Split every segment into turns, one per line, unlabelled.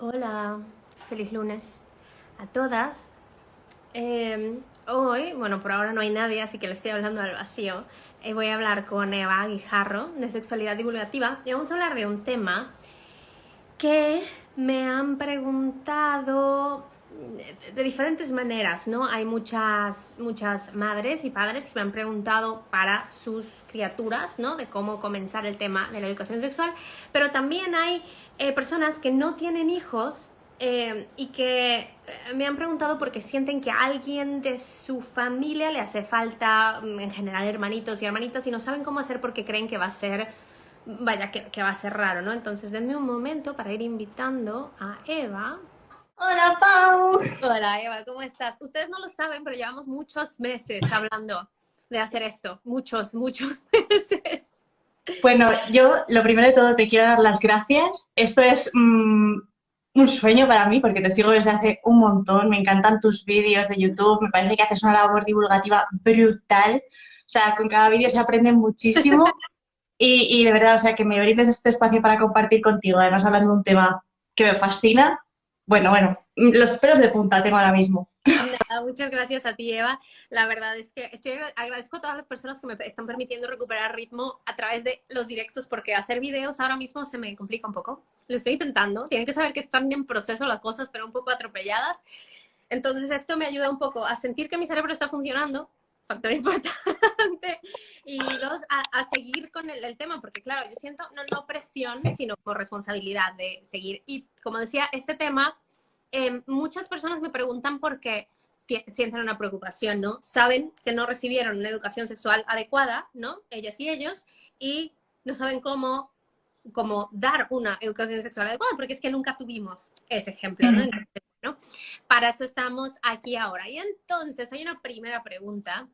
Hola, feliz lunes a todas. Hoy, bueno, por ahora no hay nadie, así que le estoy hablando al vacío. Voy a hablar con Eva Guijarro de Sexualidad Divulgativa y vamos a hablar de un tema que me han preguntado de diferentes maneras, ¿no? Hay muchas madres y padres que me han preguntado para sus criaturas, ¿no? De cómo comenzar el tema de la educación sexual, pero también hay personas que no tienen hijos y que me han preguntado porque sienten que a alguien de su familia le hace falta, en general, hermanitos y hermanitas, y no saben cómo hacer porque creen que va a ser, vaya, que va a ser raro, ¿no? Entonces, denme un momento para ir invitando a Eva.
Hola, Pau.
Hola Eva, ¿cómo estás? Ustedes no lo saben, pero llevamos muchos meses hablando de hacer esto. Muchos meses.
Bueno, yo lo primero de todo te quiero dar las gracias. Esto es un sueño para mí porque te sigo desde hace un montón. Me encantan tus vídeos de YouTube. Me parece que haces una labor divulgativa brutal. O sea, con cada vídeo se aprende muchísimo y de verdad, o sea, que me brindes este espacio para compartir contigo, además hablando de un tema que me fascina. Bueno, los pelos de punta tengo ahora mismo.
Nada, muchas gracias a ti, Eva. La verdad es que agradezco a todas las personas que me están permitiendo recuperar ritmo a través de los directos, porque hacer videos ahora mismo se me complica un poco. Lo estoy intentando. Tienen que saber que están en proceso las cosas, pero un poco atropelladas. Entonces esto me ayuda un poco a sentir que mi cerebro está funcionando, factor importante, y dos, a seguir con el tema, porque claro, yo siento no presión, sino corresponsabilidad de seguir. Y como decía, este tema, muchas personas me preguntan por qué sienten una preocupación, ¿no? Saben que no recibieron una educación sexual adecuada, ¿no? Ellas y ellos, y no saben cómo dar una educación sexual adecuada, porque es que nunca tuvimos ese ejemplo, ¿no?
Mm.
Entonces, ¿no? Para eso estamos aquí ahora. Y entonces hay una primera pregunta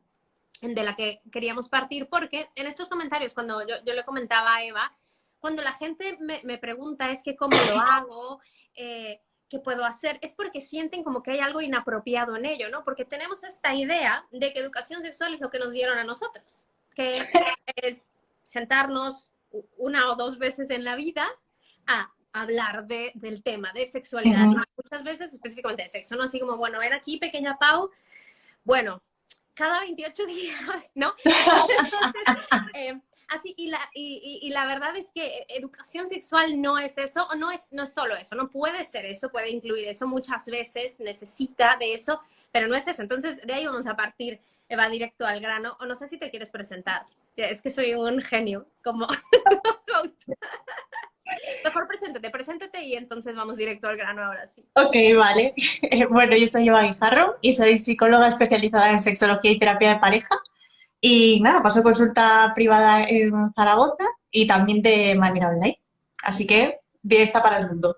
de la que queríamos partir, porque en estos comentarios, cuando yo le comentaba a Eva, cuando la gente me pregunta es que cómo lo hago, qué puedo hacer, es porque sienten como que hay algo inapropiado en ello, ¿no? Porque tenemos esta idea de que educación sexual es lo que nos dieron a nosotros, que es sentarnos una o dos veces en la vida a hablar del tema de sexualidad, y
Ujú.
muchas veces específicamente de sexo, ¿no? Así como, bueno, ven aquí, pequeña Pau, bueno, cada 28 días, ¿no? Entonces, así, y la verdad es que educación sexual no es eso, o no es solo eso, no puede ser eso, puede incluir eso, muchas veces necesita de eso, pero no es eso. Entonces, de ahí vamos a partir, va directo al grano, o no sé si te quieres presentar. Es que soy un genio como host. Mejor preséntate y entonces vamos directo al grano ahora sí.
Ok, vale. Bueno, yo soy Eva Guijarro y soy psicóloga especializada en sexología y terapia de pareja. Y nada, paso consulta privada en Zaragoza y también de manera online. Así que directa para el mundo.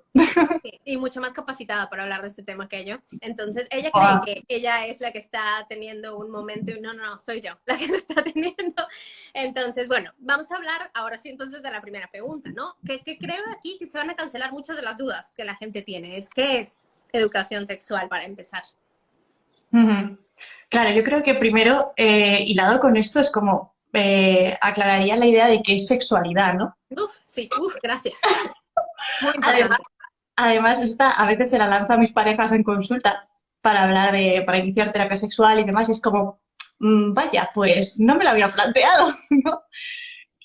Sí, y mucho más capacitada para hablar de este tema que yo. Entonces, ella cree
Guau.
que ella es la que está teniendo un momento y no, soy yo la que lo está teniendo. Entonces, bueno, vamos a hablar ahora sí entonces de la primera pregunta, ¿no? Que creo aquí que se van a cancelar muchas de las dudas que la gente tiene. ¿Qué es educación sexual para empezar?
Ujú. Claro, yo creo que primero, hilado con esto, es como aclararía la idea de qué es sexualidad, ¿no?
Uf, sí, uf, gracias. Muy
Además,
importante.
además esta a veces se la lanza a mis parejas en consulta para hablar para iniciar terapia sexual y demás, y es como, vaya, pues no me lo había planteado, ¿no?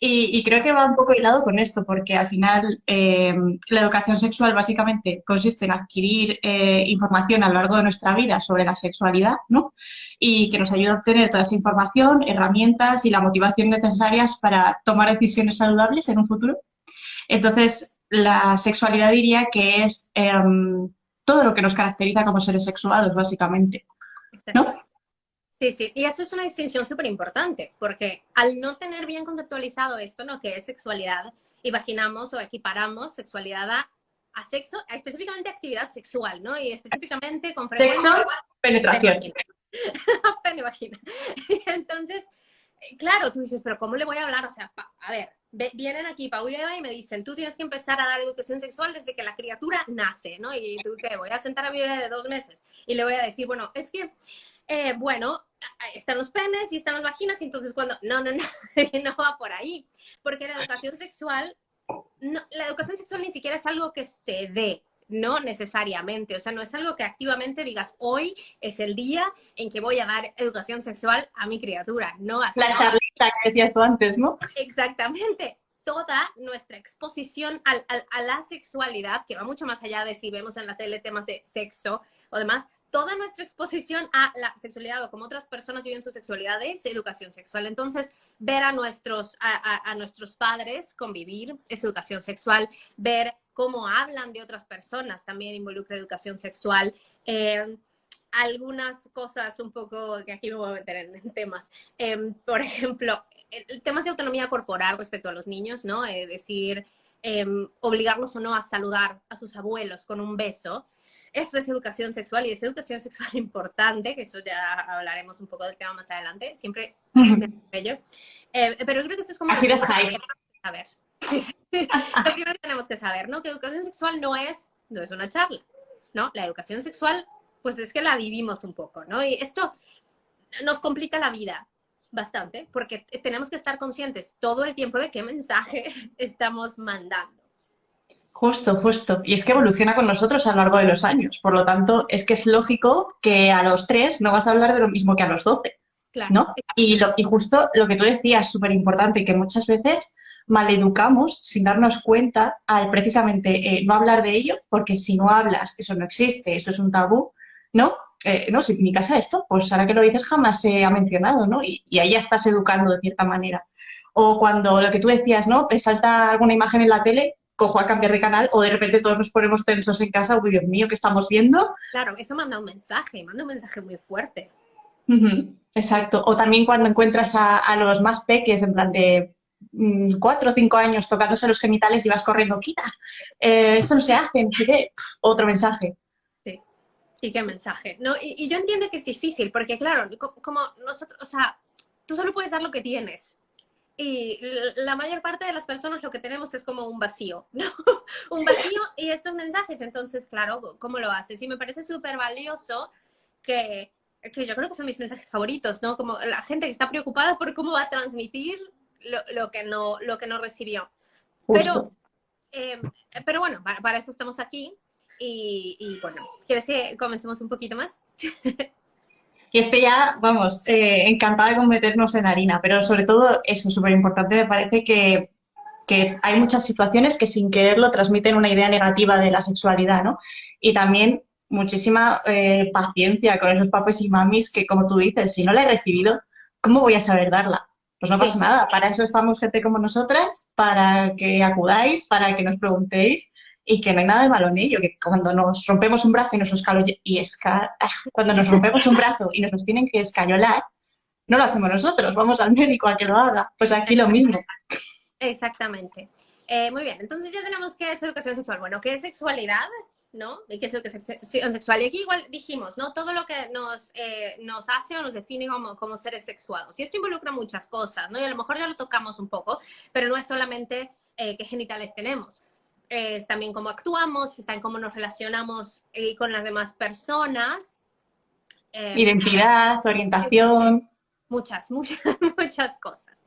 Y creo que va un poco hilado con esto, porque al final la educación sexual básicamente consiste en adquirir información a lo largo de nuestra vida sobre la sexualidad, ¿no? Y que nos ayuda a obtener toda esa información, herramientas y la motivación necesarias para tomar decisiones saludables en un futuro. Entonces, la sexualidad diría que es todo lo que nos caracteriza como seres sexuados, básicamente,
Exacto.
¿no?
Sí, sí, y eso es una distinción súper importante, porque al no tener bien conceptualizado esto, ¿no? Que es sexualidad, imaginamos o equiparamos sexualidad a sexo, específicamente actividad sexual, ¿no? Y específicamente con
Sexo,
frecuencia, pene
penetración.
vagina, pene vagina. Entonces, claro, tú dices, pero ¿cómo le voy a hablar? O sea, a ver, vienen aquí Pau y Eva y me dicen, tú tienes que empezar a dar educación sexual desde que la criatura nace, ¿no? Y tú, ¿qué? Voy a sentar a mi bebé de 2 meses y le voy a decir, bueno, es que bueno, están los penes y están las vaginas, y entonces cuando, no, no va por ahí, porque la educación sexual, no, la educación sexual ni siquiera es algo que se dé, no necesariamente, o sea, no es algo que activamente digas, hoy es el día en que voy a dar educación sexual a mi criatura, no
La
así.
charlita que decías tú antes, ¿no?
Exactamente. Toda nuestra exposición a la sexualidad, que va mucho más allá de si vemos en la tele temas de sexo o demás, toda nuestra exposición a la sexualidad o como otras personas viven su sexualidad es educación sexual. Entonces, ver a nuestros padres convivir es educación sexual, ver cómo hablan de otras personas también involucra educación sexual. Algunas cosas un poco, que aquí me voy a meter en temas, por ejemplo, temas de autonomía corporal respecto a los niños, ¿no? Decir, obligarlos o no a saludar a sus abuelos con un beso. Eso es educación sexual y es educación sexual importante, que eso ya hablaremos un poco del tema más adelante. Siempre me bello. Pero creo que eso es como
Así
lo
de
primero
hype.
que tenemos que saber. Lo primero que tenemos que saber, ¿no? Que educación sexual no es una charla, ¿no? La educación sexual, pues es que la vivimos un poco, ¿no? Y esto nos complica la vida bastante, porque tenemos que estar conscientes todo el tiempo de qué mensaje estamos mandando.
Justo, justo. Y es que evoluciona con nosotros a lo largo de los años. Por lo tanto, es que es lógico que a los 3 no vas a hablar de lo mismo que a los 12,
Claro,
¿no? Y justo lo que tú decías, súper importante, que muchas veces maleducamos sin darnos cuenta al precisamente no hablar de ello, porque si no hablas, eso no existe, eso es un tabú, ¿no? No, si en mi casa esto, pues ahora que lo dices jamás se ha mencionado, ¿no? Y ahí ya estás educando de cierta manera. O cuando lo que tú decías, ¿no? Te salta alguna imagen en la tele, cojo a cambiar de canal, o de repente todos nos ponemos tensos en casa, uy, Dios mío, ¿qué estamos viendo?
claro, eso manda un mensaje muy fuerte.
Ujú, exacto. O también cuando encuentras a los más peques, en plan de 4 o 5 años, tocándose los genitales y vas corriendo, quita, eso no se hace, no sé qué. Otro mensaje.
Sí. ¿Y qué mensaje? No, y yo entiendo que es difícil, porque claro, como nosotros, o sea, tú solo puedes dar lo que tienes. Y la mayor parte de las personas lo que tenemos es como un vacío, ¿no? Un vacío y estos mensajes. Entonces, claro, ¿cómo lo haces? Y me parece súper valioso que yo creo que son mis mensajes favoritos, ¿no? Como la gente que está preocupada por cómo va a transmitir lo que no recibió. Pero,
Justo.
eh, pero bueno, para eso estamos aquí. Y bueno, ¿quieres que comencemos un poquito más?
Y este ya, vamos, encantada con meternos en harina, pero sobre todo eso, súper importante, me parece que hay muchas situaciones que sin quererlo transmiten una idea negativa de la sexualidad, ¿no? Y también muchísima paciencia con esos papis y mamis que, como tú dices, si no la he recibido, ¿cómo voy a saber darla? Pues no pasa
Sí,
nada, para eso estamos gente como nosotras, para que acudáis, para que nos preguntéis y que no hay nada de malo en ello, que cuando nos rompemos un brazo y nos los cuando nos rompemos un brazo y nos los tienen que escayolar, no lo hacemos nosotros, vamos al médico a que lo haga. Pues aquí lo mismo.
exactamente. Muy bien, entonces ya tenemos qué es educación sexual. Bueno, ¿qué es sexualidad? ¿No? ¿Y qué es educación sexual? Y aquí igual dijimos, ¿no? Todo lo que nos hace o nos define como seres sexuados. Y esto involucra muchas cosas, ¿no? Y a lo mejor ya lo tocamos un poco, pero no es solamente qué genitales tenemos. Es también cómo actuamos, está en cómo nos relacionamos con las demás personas. Eh,
Identidad, orientación.
muchas, muchas cosas.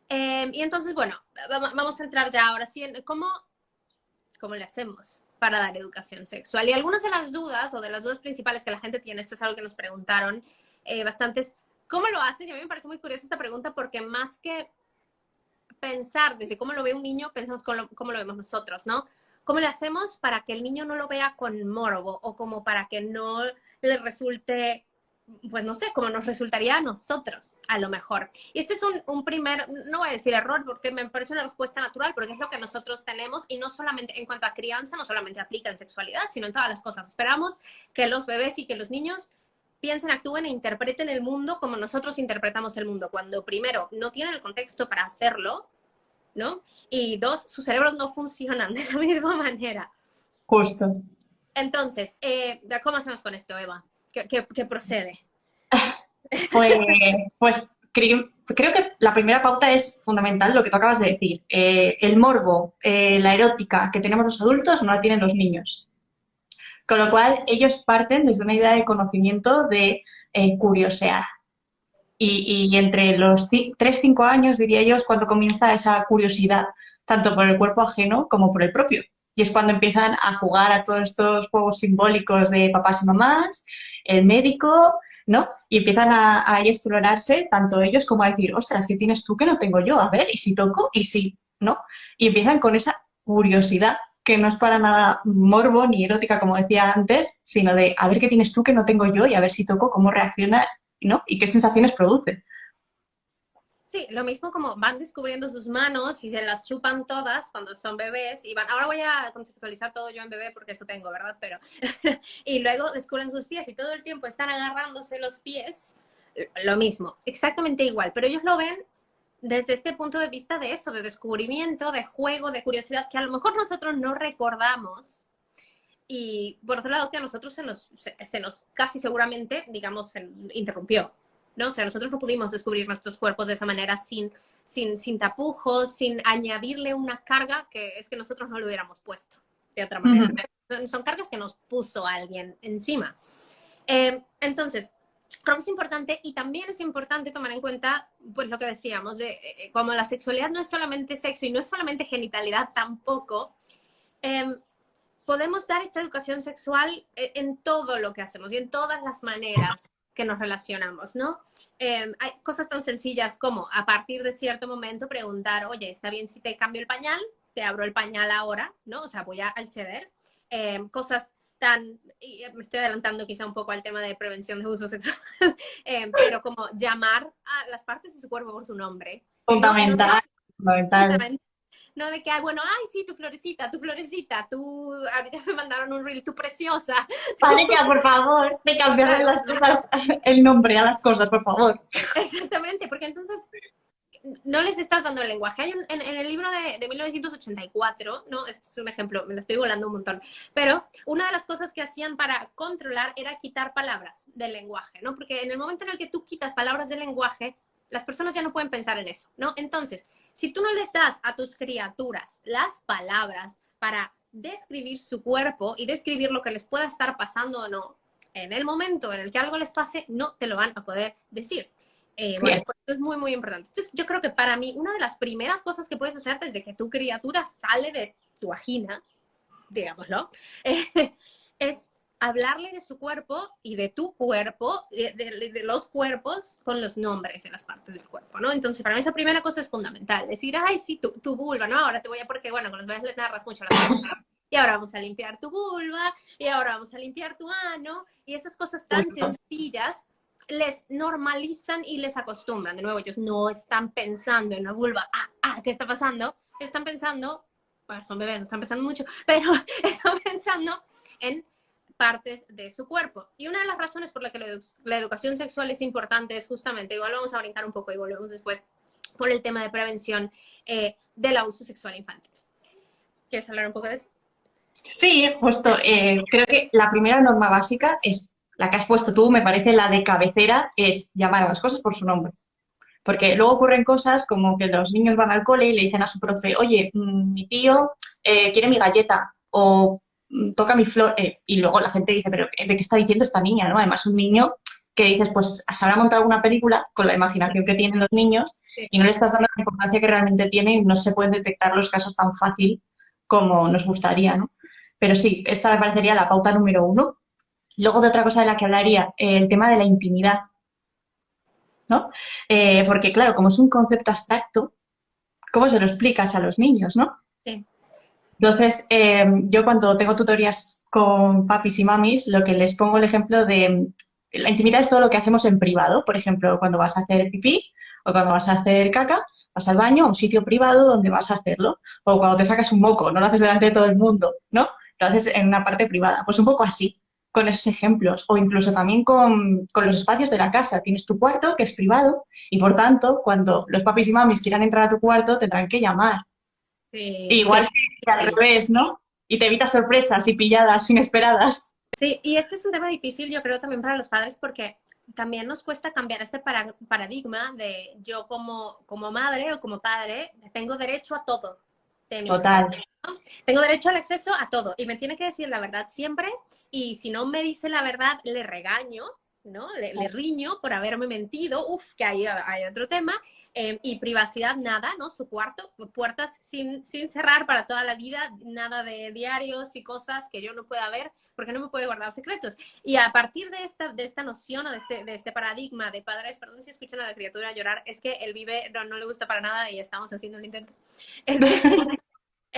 Y entonces, bueno, vamos a entrar ya ahora sí en cómo le hacemos para dar educación sexual. Y algunas de las dudas o de las dudas principales que la gente tiene, esto es algo que nos preguntaron bastantes, ¿cómo lo haces? Y a mí me parece muy curiosa esta pregunta porque más que pensar desde cómo lo ve un niño, pensamos cómo lo vemos nosotros, ¿no? ¿Cómo le hacemos para que el niño no lo vea con morbo o como para que no le resulte, pues no sé, como nos resultaría a nosotros, a lo mejor? Y este es un primer, no voy a decir error, porque me parece una respuesta natural, porque es lo que nosotros tenemos y no solamente en cuanto a crianza, no solamente aplica en sexualidad, sino en todas las cosas. Esperamos que los bebés y que los niños piensen, actúen e interpreten el mundo como nosotros interpretamos el mundo, cuando primero no tienen el contexto para hacerlo, ¿no? Y dos, sus cerebros no funcionan de la misma manera.
Justo.
Entonces, ¿cómo hacemos con esto, Eva? ¿Qué procede?
Pues, pues creo que la primera pauta es fundamental, lo que tú acabas de decir. El morbo, la erótica que tenemos los adultos no la tienen los niños. Con lo cual, ellos parten desde una idea de conocimiento de curiosear.
Sí,
Y entre los 3 o 5 años, diría yo, es cuando comienza esa curiosidad, tanto por el cuerpo ajeno como por el propio. Y es cuando empiezan a jugar a todos estos juegos simbólicos de papás y mamás, el médico, ¿no? Y empiezan a ahí explorarse tanto ellos como a decir, ostras, ¿qué tienes tú que no tengo yo? A ver, ¿y si toco? ¿Y si? ¿No? Y empiezan con esa curiosidad que no es para nada morbo ni erótica, como decía antes, sino de a ver qué tienes tú que no tengo yo y a ver si toco, cómo reacciona, ¿no? Y qué sensaciones produce.
Sí, lo mismo como van descubriendo sus manos y se las chupan todas cuando son bebés y van, ahora voy a conceptualizar todo yo en bebé porque eso tengo, ¿verdad? Pero, y luego descubren sus pies y todo el tiempo están agarrándose los pies, lo mismo, exactamente igual, pero ellos lo ven desde este punto de vista de eso, de descubrimiento, de juego, de curiosidad, que a lo mejor nosotros no recordamos. Y por otro lado, que a nosotros se nos casi seguramente, digamos, se interrumpió, ¿no? O sea, nosotros no pudimos descubrir nuestros cuerpos de esa manera sin tapujos, sin añadirle una carga que es que nosotros no lo hubiéramos puesto de otra manera.
Ujú.
Son cargas que nos puso alguien encima. Entonces, creo que es importante y también es importante tomar en cuenta, pues lo que decíamos, de como la sexualidad no es solamente sexo y no es solamente genitalidad tampoco, eh, podemos dar esta educación sexual en todo lo que hacemos y en todas las maneras que nos relacionamos, ¿no? Hay cosas tan sencillas como a partir de cierto momento preguntar, oye, ¿está bien si te cambio el pañal? Te abro el pañal ahora, ¿no? O sea, voy a acceder. Cosas tan, y me estoy adelantando quizá un poco al tema de prevención de uso sexual, pero como llamar a las partes de su cuerpo por su nombre, no, no
Fundamental, fundamental.
no de que, ay, bueno, ay, sí, tu florecita, tú, ahorita me mandaron un reel, tu preciosa,
Pareja, por favor, de cambiarle
claro,
las cosas, el nombre a las cosas, por favor.
exactamente, porque entonces no les estás dando el lenguaje. Hay en el libro de 1984, ¿no? Este es un ejemplo, me lo estoy volando un montón, pero una de las cosas que hacían para controlar era quitar palabras del lenguaje, ¿no? Porque en el momento en el que tú quitas palabras del lenguaje, las personas ya no pueden pensar en eso, ¿no? Entonces, si tú no les das a tus criaturas las palabras para describir su cuerpo y describir lo que les pueda estar pasando o no, en el momento en el que algo les pase, no te lo van a poder decir. Bueno,
Cierto.
pues esto es muy, muy importante. Entonces, yo creo que para mí, una de las primeras cosas que puedes hacer desde que tu criatura sale de tu vagina, digámoslo, es hablarle de su cuerpo y de tu cuerpo, de los cuerpos con los nombres de las partes del cuerpo, ¿no? Entonces, para mí esa primera cosa es fundamental. Decir, ay, sí, tu vulva, ¿no? Ahora te voy a, porque, bueno, con los bebés les narras mucho las cosas. Y ahora vamos a limpiar tu vulva, y ahora vamos a limpiar tu ano, y esas cosas tan
Justo.
sencillas les normalizan y les acostumbran. De nuevo, ellos no están pensando en la vulva, ¿qué está pasando? Están pensando, bueno, son bebés, no están pensando mucho, pero están pensando en partes de su cuerpo. Y una de las razones por la que la educación sexual es importante es justamente, igual vamos a brincar un poco y volvemos después, por el tema de prevención del abuso sexual infantil. ¿Quieres hablar un poco de eso?
Sí, justo. Creo que la primera norma básica es la que has puesto tú, me parece la de cabecera, es llamar a las cosas por su nombre. Porque luego ocurren cosas como que los niños van al cole y le dicen a su profe, oye, mi tío quiere mi galleta o toca mi flor. Y luego la gente dice, pero ¿de qué está diciendo esta niña? ¿No? Además, un niño que dices, pues se habrá montado una película con la imaginación que tienen los niños
Sí.
y no le estás dando la importancia que realmente tiene y no se pueden detectar los casos tan fácil como nos gustaría, ¿no? Pero sí, esta me parecería la pauta número uno. Luego de otra cosa de la que hablaría, el tema de la intimidad, ¿no? Porque claro, como es un concepto abstracto, ¿cómo se lo explicas a los niños, no?
Sí.
Entonces, yo cuando tengo tutorías con papis y mamis, lo que les pongo el ejemplo de la intimidad es todo lo que hacemos en privado. Por ejemplo, cuando vas a hacer pipí o cuando vas a hacer caca, vas al baño, a un sitio privado donde vas a hacerlo. O cuando te sacas un moco, no lo haces delante de todo el mundo, ¿no? Lo haces en una parte privada. Pues un poco así, con esos ejemplos. O incluso también con los espacios de la casa. Tienes tu cuarto, que es privado, y por tanto, cuando los papis y mamis quieran entrar a tu cuarto, tendrán que llamar.
Sí,
Igual que al revés, ¿no? Y te evitas sorpresas y pilladas inesperadas.
sí, y este es un tema difícil, yo creo, también para los padres, porque también nos cuesta cambiar este paradigma de yo como madre o como padre tengo derecho a todo de mi hijo.
Total.
¿No? Tengo derecho al acceso a todo y me tiene que decir la verdad siempre y si no me dice la verdad le regaño ¿no? Le riño por haberme mentido, que hay otro tema, y privacidad nada, ¿no? Su cuarto, puertas sin cerrar para toda la vida, nada de diarios y cosas que yo no pueda ver, porque no me puede guardar secretos. Y a partir de esta noción o de este paradigma de padres, perdón si escuchan a la criatura llorar, es que él vive, no le gusta para nada y estamos haciendo un intento.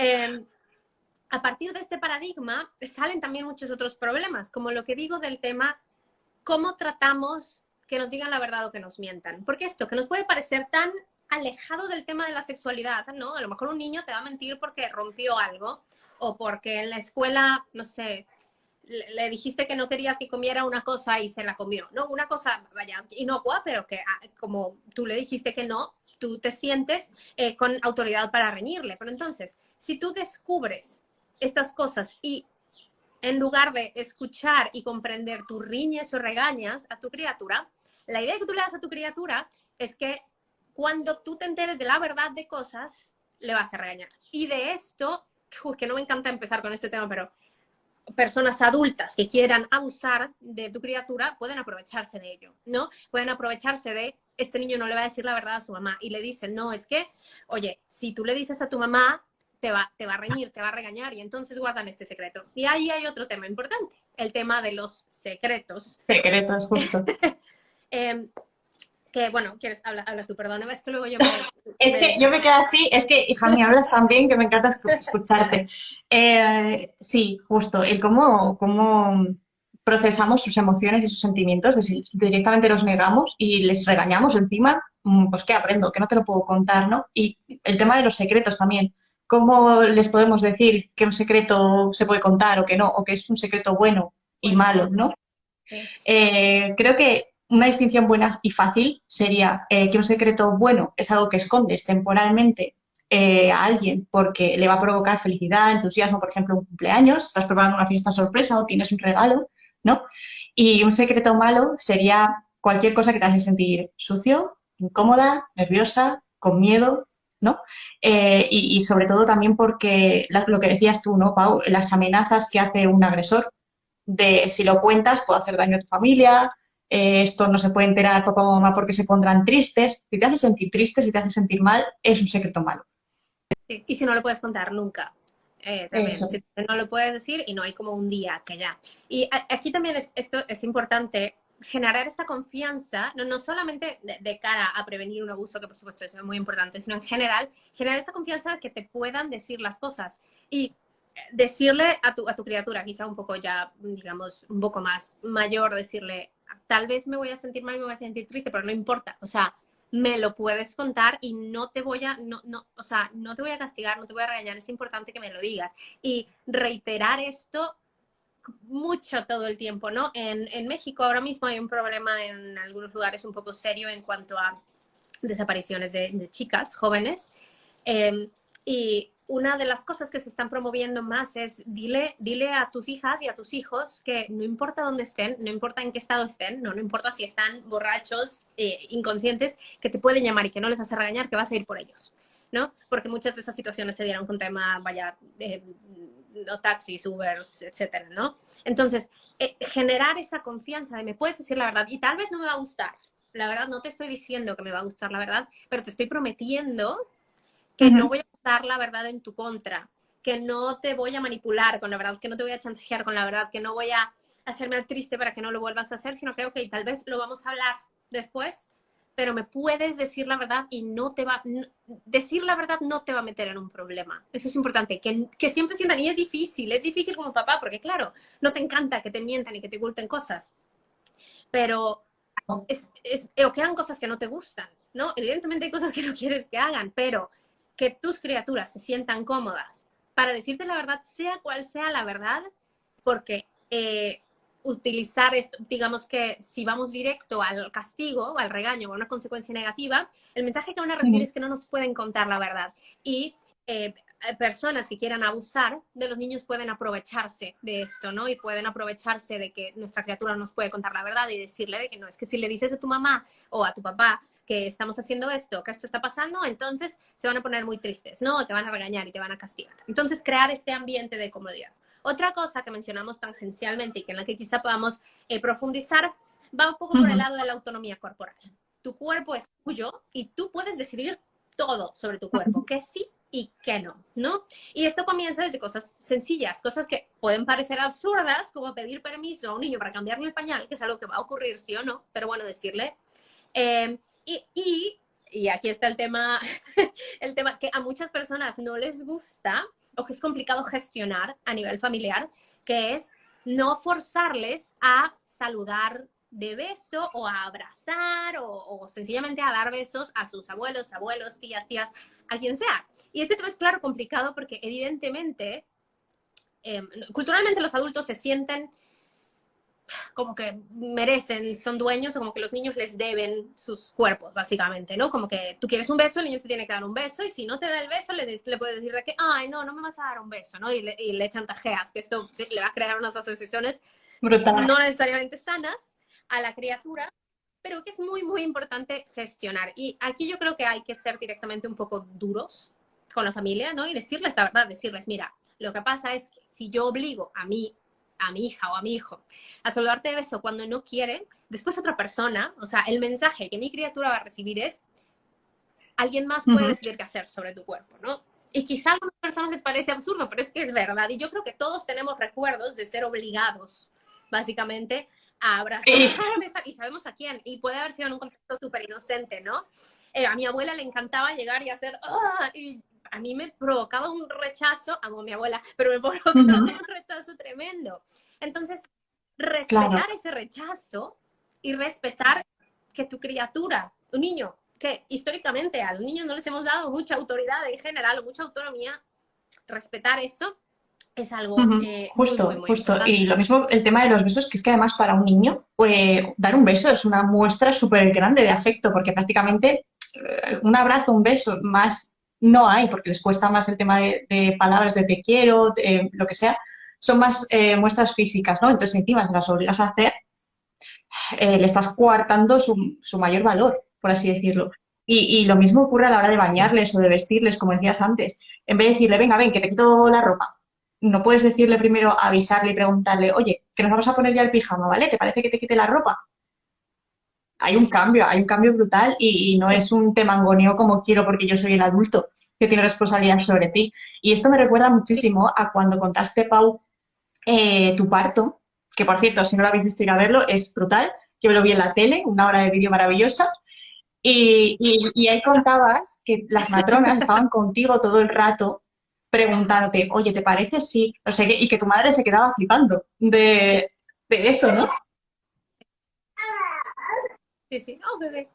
Eh, a partir de este paradigma salen también muchos otros problemas, como lo que digo del tema, cómo tratamos que nos digan la verdad o que nos mientan. Porque esto, que nos puede parecer tan alejado del tema de la sexualidad, ¿no? A lo mejor un niño te va a mentir porque rompió algo o porque en la escuela, no sé, le dijiste que no querías que comiera una cosa y se la comió, ¿no? Una cosa, vaya, inocua, pero que como tú le dijiste que no, tú te sientes con autoridad para reñirle. Pero entonces, si tú descubres estas cosas y en lugar de escuchar y comprender, tú riñes o regañas a tu criatura, la idea que tú le das a tu criatura es que cuando tú te enteres de la verdad de cosas, le vas a regañar. Y de esto, que no me encanta empezar con este tema, pero personas adultas que quieran abusar de tu criatura pueden aprovecharse de ello, ¿no? Pueden aprovecharse de este niño no le va a decir la verdad a su mamá y le dicen, no, es que, oye, si tú le dices a tu mamá, te va a reñir, te va a regañar y entonces guardan este secreto. Y ahí hay otro tema importante, el tema de los secretos.
Secretos, justo.
Que, bueno, quieres, habla tú, perdón, es que luego yo me...
Es que yo me quedo así, es que, hija mía, hablas tan bien que me encanta escucharte. Sí, justo, el cómo procesamos sus emociones y sus sentimientos, de si directamente los negamos y les regañamos encima, pues ¿qué aprendo? Que no te lo puedo contar, ¿no? Y el tema de los secretos también, ¿cómo les podemos decir que un secreto se puede contar o que no, o que es un secreto bueno y
Bueno,
malo, ¿no?
sí.
Creo que una distinción buena y fácil sería que un secreto bueno es algo que escondes temporalmente a alguien porque le va a provocar felicidad, entusiasmo, por ejemplo, un cumpleaños, estás preparando una fiesta sorpresa o tienes un regalo, ¿no? Y un secreto malo sería cualquier cosa que te hace sentir sucio, incómoda, nerviosa, con miedo, ¿no? Y sobre todo también porque lo que decías tú, ¿no, Pau? Las amenazas que hace un agresor de si lo cuentas puede hacer daño a tu familia, esto no se puede enterar papá o mamá porque se pondrán tristes. Si te hace sentir triste, si te hace sentir mal, es un secreto malo.
Sí. Y si no lo puedes contar nunca, también,
Eso.
si no lo puedes decir y no hay como un día que ya. Y aquí también esto es importante, generar esta confianza, no solamente de cara a prevenir un abuso, que por supuesto es muy importante, sino en general, generar esta confianza de que te puedan decir las cosas. Y decirle a tu criatura, quizá un poco ya, digamos, un poco más mayor, decirle, tal vez me voy a sentir mal, me voy a sentir triste, pero no importa, o sea, me lo puedes contar y no te voy a, o sea, no te voy a castigar, no te voy a regañar, es importante que me lo digas. Y reiterar esto mucho todo el tiempo, ¿no? En México ahora mismo hay un problema en algunos lugares un poco serio en cuanto a desapariciones de chicas jóvenes. Y una de las cosas que se están promoviendo más es dile a tus hijas y a tus hijos que no importa dónde estén, no importa en qué estado estén, no importa si están borrachos, inconscientes, que te pueden llamar y que no les vas a regañar, que vas a ir por ellos, ¿no? Porque muchas de esas situaciones se dieron con tema, vaya, no taxis, Ubers, etcétera, ¿no? Entonces, generar esa confianza de me puedes decir la verdad y tal vez no me va a gustar. La verdad, no te estoy diciendo que me va a gustar la verdad, pero te estoy prometiendo que no
Ujú.
voy a usar la verdad en tu contra, que no te voy a manipular con la verdad, que no te voy a chantajear con la verdad, que no voy a hacerme al triste para que no lo vuelvas a hacer, sino que, ok, tal vez lo vamos a hablar después, pero me puedes decir la verdad y no te va, decir la verdad no te va a meter en un problema. Eso es importante, que siempre sientan, y es difícil como papá, porque claro, no te encanta que te mientan y que te oculten cosas, pero o que hagan cosas que no te gustan, ¿no? Evidentemente hay cosas que no quieres que hagan, pero que tus criaturas se sientan cómodas para decirte la verdad, sea cual sea la verdad, porque utilizar esto, digamos que si vamos directo al castigo, al regaño o a una consecuencia negativa, el mensaje que van a recibir
Ujú.
es que no nos pueden contar la verdad. Y personas que quieran abusar de los niños pueden aprovecharse de esto, ¿no? Y pueden aprovecharse de que nuestra criatura nos puede contar la verdad y decirle de que no, es que si le dices a tu mamá o a tu papá que estamos haciendo esto, que esto está pasando, entonces se van a poner muy tristes, ¿no? Te van a regañar y te van a castigar. Entonces, crear este ambiente de comodidad. Otra cosa que mencionamos tangencialmente y que en la que quizá podamos profundizar, va un poco por el lado de la autonomía corporal. Tu cuerpo es tuyo y tú puedes decidir todo sobre tu cuerpo, que sí y que no, ¿no? Y esto comienza desde cosas sencillas, cosas que pueden parecer absurdas, como pedir permiso a un niño para cambiarle el pañal, que es algo que va a ocurrir sí o no, pero bueno, decirle. Eh, y aquí está el tema, el tema que a muchas personas no les gusta o que es complicado gestionar a nivel familiar, que es no forzarles a saludar de beso o a abrazar o sencillamente a dar besos a sus abuelos, tías, a quien sea. Y este tema es claro complicado porque evidentemente, culturalmente los adultos se sienten como que merecen, son dueños, o como que los niños les deben sus cuerpos, básicamente, ¿no? Como que tú quieres un beso, el niño te tiene que dar un beso, y si no te da el beso, le puedes decir de que, ay, no, no me vas a dar un beso, ¿no? Y le chantajeas, que esto le va a crear unas asociaciones
Brutal.
no necesariamente sanas a la criatura, pero que es muy, muy importante gestionar. Y aquí yo creo que hay que ser directamente un poco duros con la familia, ¿no? Y decirles la verdad, decirles, mira, lo que pasa es que si yo obligo a mi hija o a mi hijo a saludarte de beso cuando no quiere, después otra persona, o sea, el mensaje que mi criatura va a recibir es, alguien más puede decidir qué hacer sobre tu cuerpo, ¿no? Y quizá a algunas personas les parece absurdo, pero es que es verdad. Y yo creo que todos tenemos recuerdos de ser obligados, básicamente, a abrazar, y sabemos a quién. Y puede haber sido en un contexto súper inocente, ¿no? A mi abuela le encantaba llegar y hacer, y a mí me provocaba un rechazo, amo a mi abuela, pero me provocaba un rechazo tremendo. Entonces, respetar ese rechazo y respetar que tu criatura, un niño, que históricamente a los niños no les hemos dado mucha autoridad en general, mucha autonomía, respetar eso es algo
justo,
muy, muy, muy
justo.
importante.
Y lo mismo el tema de los besos, que es que además para un niño dar un beso es una muestra súper grande de afecto, porque prácticamente un abrazo, un beso más no hay, porque les cuesta más el tema de palabras de te quiero, lo que sea, son más muestras físicas, ¿no? Entonces encima se las obligas a hacer, le estás coartando su mayor valor, por así decirlo. Y lo mismo ocurre a la hora de bañarles o de vestirles, como decías antes. En vez de decirle, venga, ven, que te quito la ropa, no puedes decirle primero, avisarle y preguntarle, oye, que nos vamos a poner ya el pijama, ¿vale? ¿Te parece que te quite la ropa? Hay un cambio brutal y no
Sí.
es un te mangoneo como quiero porque yo soy el adulto que tiene responsabilidad sobre ti. Y esto me recuerda muchísimo a cuando contaste, Pau, tu parto, que por cierto, si no lo habéis visto ir a verlo, es brutal. Yo lo vi en la tele, una hora de vídeo maravillosa. Y ahí contabas que las matronas estaban contigo todo el rato preguntándote, oye, ¿te parece? Sí. O sea, y que tu madre se quedaba flipando
Sí,
de eso, ¿no?
sí, sí. Oh, bebé.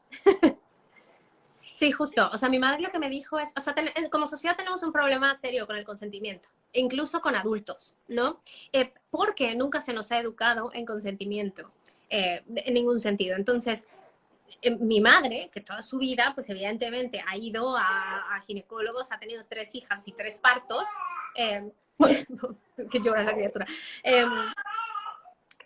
Sí, justo. O sea, mi madre lo que me dijo es, o sea, como sociedad tenemos un problema serio con el consentimiento, incluso con adultos, ¿no? Porque nunca se nos ha educado en consentimiento, en ningún sentido. Entonces, mi madre, que toda su vida, pues evidentemente ha ido a ginecólogos, ha tenido 3 hijas y 3 partos, que llora la criatura,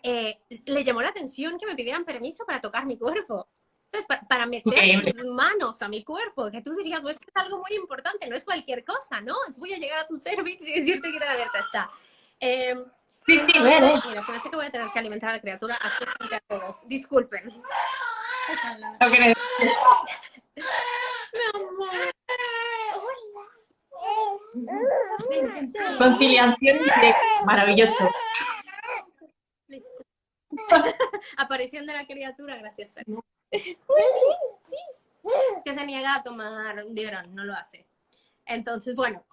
le llamó la atención que me pidieran permiso para tocar mi cuerpo. Entonces, para meter
Increíble.
sus manos a mi cuerpo, que tú dirías, no es que es algo muy importante, no es cualquier cosa, ¿no? Es voy a llegar a tu cervix y decirte que te abierta está.
Sí, sí,
Entonces,
ve.
mira, se me hace que voy a tener que alimentar a la criatura aquí frente a todos. Disculpen.
Lo que
Mi amor.
conciliación directa, maravilloso.
Listo. Aparición de la criatura, gracias, Fer. Es que se niega a tomar biberón, no lo hace. Entonces, bueno,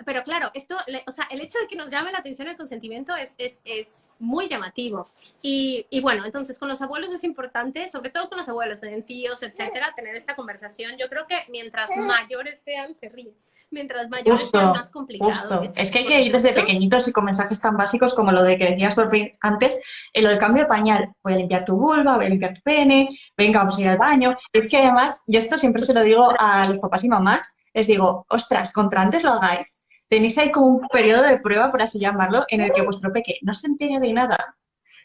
pero claro, esto, o sea, el hecho de que nos llame la atención el consentimiento es muy llamativo. Y bueno, entonces con los abuelos es importante, sobre todo con los abuelos, tíos, etcétera, tener esta conversación. Yo creo que mientras mayores sean, se ríen. Mientras mayores sean, más complicado.
Justo. Es que hay que ir desde pequeñitos y con mensajes tan básicos como lo de que decías tú antes, lo del cambio de pañal. Voy a limpiar tu vulva, voy a limpiar tu pene, venga, vamos a ir al baño. Es que además, yo esto siempre se lo digo a los papás y mamás, les digo, ostras, contra antes lo hagáis, tenéis ahí como un periodo de prueba, por así llamarlo, en el que vuestro peque no se entere de nada,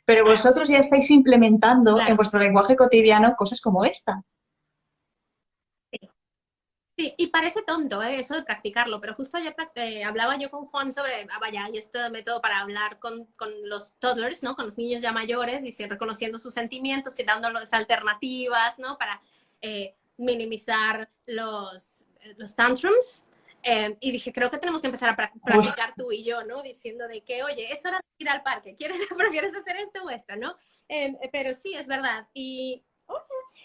pero vosotros ya estáis implementando en vuestro lenguaje cotidiano cosas como esta.
Sí, y parece tonto eso de practicarlo, pero justo ayer hablaba yo con Juan sobre, vaya, y este método para hablar con los toddlers, ¿no? Con los niños ya mayores, y reconociendo sus sentimientos y dándoles alternativas, ¿no? Para minimizar los tantrums. Y dije, creo que tenemos que empezar a
Uf,
practicar tú y yo, ¿no? Diciendo de que, oye, es hora de ir al parque, prefieres hacer esto o esto, ¿no? Pero sí, es verdad.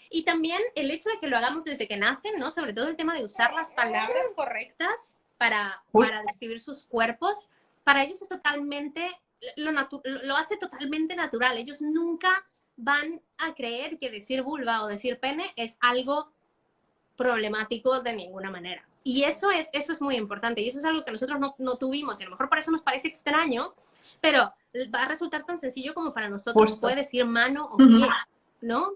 Y también el hecho de que lo hagamos desde que nacen, ¿no? Sobre todo el tema de usar las palabras correctas para
justo.
describir sus cuerpos, para ellos es totalmente, lo hace totalmente natural. Ellos nunca van a creer que decir vulva o decir pene es algo problemático de ninguna manera. Y eso es muy importante. Y eso es algo que nosotros no tuvimos. Y a lo mejor por eso nos parece extraño, pero va a resultar tan sencillo como para nosotros puede
Justo.
decir mano o
Ujú.
pie, ¿no?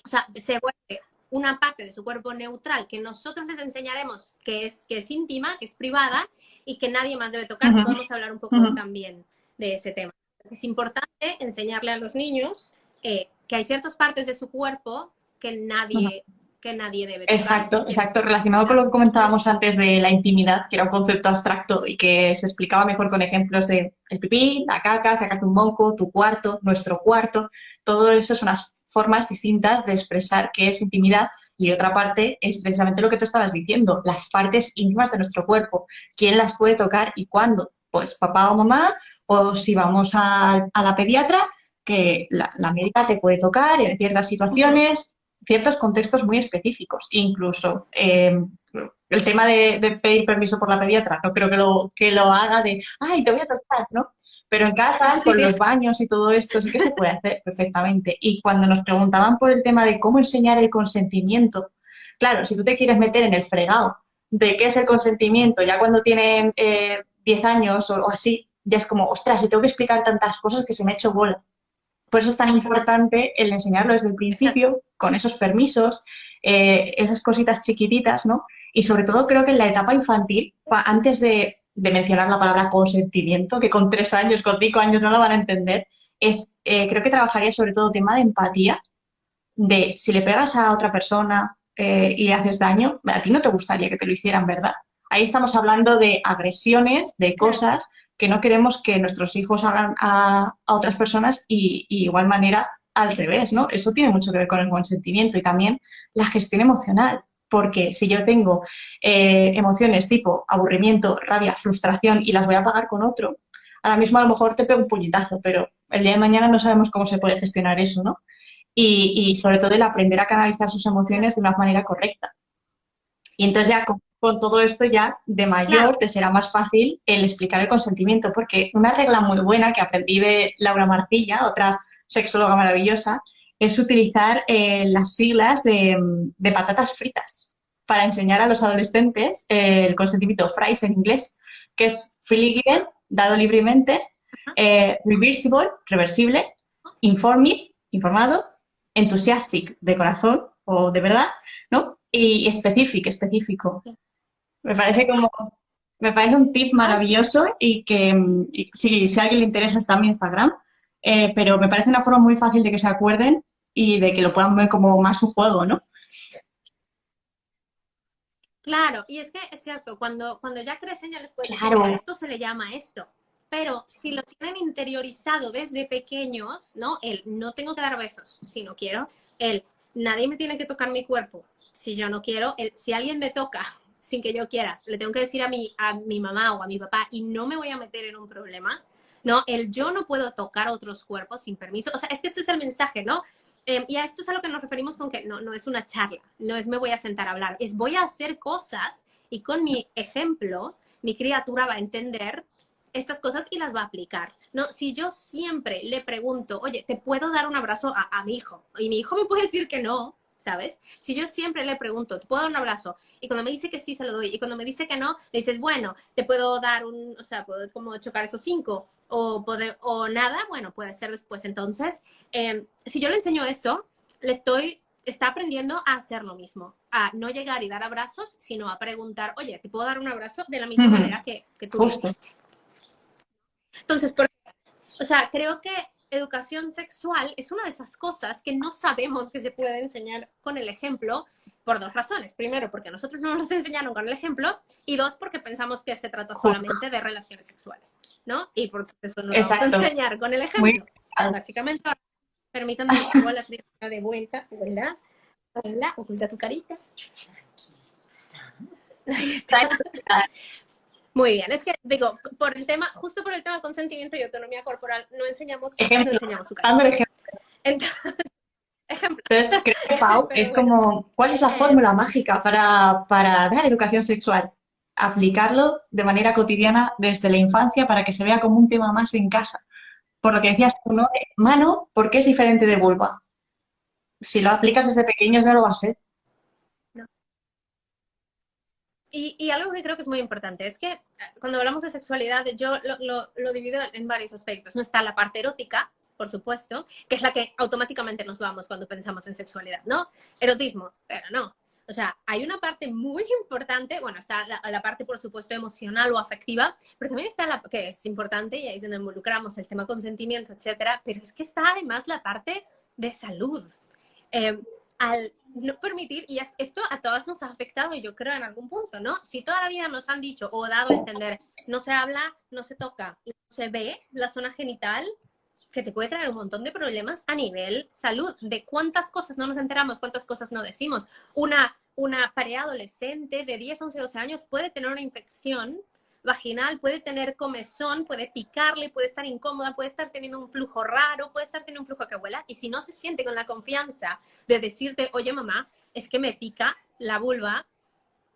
O sea, se vuelve una parte de su cuerpo neutral que nosotros les enseñaremos que es íntima, que es privada y que nadie más debe tocar.
Ujú.
Podemos hablar un poco
Ujú.
también de ese tema. Es importante enseñarle a los niños que hay ciertas partes de su cuerpo
Ujú.
que nadie debe tocar.
Exacto,
Si quieres
exacto. Relacionado con lo que comentábamos antes de la intimidad, que era un concepto abstracto y que se explicaba mejor con ejemplos de el pipí, la caca, sacas un moco, tu cuarto, nuestro cuarto. Todo eso son unas formas distintas de expresar qué es intimidad. Y otra parte es precisamente lo que tú estabas diciendo, las partes íntimas de nuestro cuerpo. ¿Quién las puede tocar y cuándo? Pues papá o mamá, o si vamos a la pediatra, que la médica te puede tocar en ciertas situaciones, ciertos contextos muy específicos. Incluso el tema de pedir permiso por la pediatra, no creo que lo haga de, ay, te voy a tocar, ¿no? Pero en casa,
sí,
con
sí,
los baños y todo esto, sí que se puede hacer perfectamente. Y cuando nos preguntaban por el tema de cómo enseñar el consentimiento, claro, si tú te quieres meter en el fregado de qué es el consentimiento, ya cuando tienen 10 años o así, ya es como, ostras, yo tengo que explicar tantas cosas que se me ha hecho bola. Por eso es tan importante el enseñarlo desde el
exacto.
principio, con esos permisos, esas cositas chiquititas, ¿no? Y sobre todo creo que en la etapa infantil, antes de mencionar la palabra consentimiento, que con 3 años, con 5 años no lo van a entender, creo que trabajaría sobre todo tema de empatía, de si le pegas a otra persona y le haces daño, a ti no te gustaría que te lo hicieran, ¿verdad? Ahí estamos hablando de agresiones, de
Claro.
cosas que no queremos que nuestros hijos hagan a otras personas y igual manera al revés, ¿no? Eso tiene mucho que ver con el consentimiento y también la gestión emocional, porque si yo tengo emociones tipo aburrimiento, rabia, frustración y las voy a pagar con otro, ahora mismo a lo mejor te pego un puñetazo, pero el día de mañana no sabemos cómo se puede gestionar eso, ¿no? Y sobre todo el aprender a canalizar sus emociones de una manera correcta. Y entonces ya con todo esto ya de
Claro.
mayor te será más fácil el explicar el consentimiento, porque una regla muy buena que aprendí de Laura Marcilla, otra sexóloga maravillosa, es utilizar las siglas de patatas fritas para enseñar a los adolescentes el consentimiento, fries en inglés, que es freely given, dado libremente, reversible, reversible, informed, informado, enthusiastic, de corazón o de verdad, ¿no? Y specific, específico. Me parece como, me parece un tip
Ah, sí.
maravilloso y que y si a alguien le interesa está en mi Instagram, pero me parece una forma muy fácil de que se acuerden y de que lo puedan ver como más un juego, ¿no?
Claro, y es que es cierto, cuando ya crecen ya les puedes decir,
Claro,
mira, esto se le llama esto. Pero si lo tienen interiorizado desde pequeños, ¿no? El no tengo que dar besos si no quiero, el nadie me tiene que tocar mi cuerpo si yo no quiero, el si alguien me toca sin que yo quiera, le tengo que decir a mi mamá o a mi papá y no me voy a meter en un problema, ¿no? El yo no puedo tocar otros cuerpos sin permiso. O sea, es que este es el mensaje, ¿no? Y a esto es a lo que nos referimos con que no es una charla, no es me voy a sentar a hablar, es voy a hacer cosas y con mi ejemplo mi criatura va a entender estas cosas y las va a aplicar. No, si yo siempre le pregunto, oye, ¿te puedo dar un abrazo a mi hijo? Y mi hijo me puede decir que no, ¿sabes? Si yo siempre le pregunto, ¿te puedo dar un abrazo? Y cuando me dice que sí, se lo doy. Y cuando me dice que no, le dices, bueno, te puedo dar o sea, puedo como chocar esos 5 o nada, bueno, puede ser después. Entonces, si yo le enseño eso, está aprendiendo a hacer lo mismo, a no llegar y dar abrazos, sino a preguntar, oye, ¿te puedo dar un abrazo? De la misma manera que tú lo
justo.
hiciste. Entonces, o sea, creo que educación sexual es una de esas cosas que no sabemos que se puede enseñar con el ejemplo por dos razones. Primero, porque nosotros no nos enseñaron con el ejemplo, y dos, porque pensamos que se trata
Justo.
solamente de relaciones sexuales, ¿no? Y porque eso no lo vamos a
Exacto.
enseñar con el
Muy
ejemplo. Básicamente, permítanme que traigo la criatura de vuelta, ¿verdad? Hola, oculta tu carita. Ahí está. Muy bien, es que digo, por el tema, justo por el tema de consentimiento y autonomía corporal, no enseñamos
ejemplo,
su
dando el
cara.
ejemplo.
Entonces, ejemplo.
Entonces, creo que, Pau,
Pero
es
bueno,
como, ¿cuál es la fórmula mágica para dar educación sexual? Aplicarlo de manera cotidiana desde la infancia para que se vea como un tema más en casa. Por lo que decías tú, ¿no? Mano, ¿por qué es diferente de vulva? Si lo aplicas desde pequeños no lo va a ser.
no. Y algo que creo que es muy importante es que cuando hablamos de sexualidad, yo lo divido en varios aspectos. No está la parte erótica, por supuesto, que es la que automáticamente nos vamos cuando pensamos en sexualidad, ¿no? Erotismo, pero no. O sea, hay una parte muy importante, bueno, está la parte, por supuesto, emocional o afectiva, pero también está la que es importante, y ahí es donde involucramos el tema consentimiento, etcétera, pero es que está además la parte de salud. Eh, Al no permitir, y esto a todas nos ha afectado, yo creo, en algún punto, ¿no? Si toda la vida nos han dicho o dado a entender, no se habla, no se toca y no se ve la zona genital, que te puede traer un montón de problemas a nivel salud, de cuántas cosas no nos enteramos, cuántas cosas no decimos. Una preadolescente de 10, 11, 12 años puede tener una infección vaginal, puede tener comezón, puede picarle, puede estar incómoda, puede estar teniendo un flujo raro, puede estar teniendo un flujo que abuela, y si no se siente con la confianza de decirte, oye mamá, es que me pica la vulva,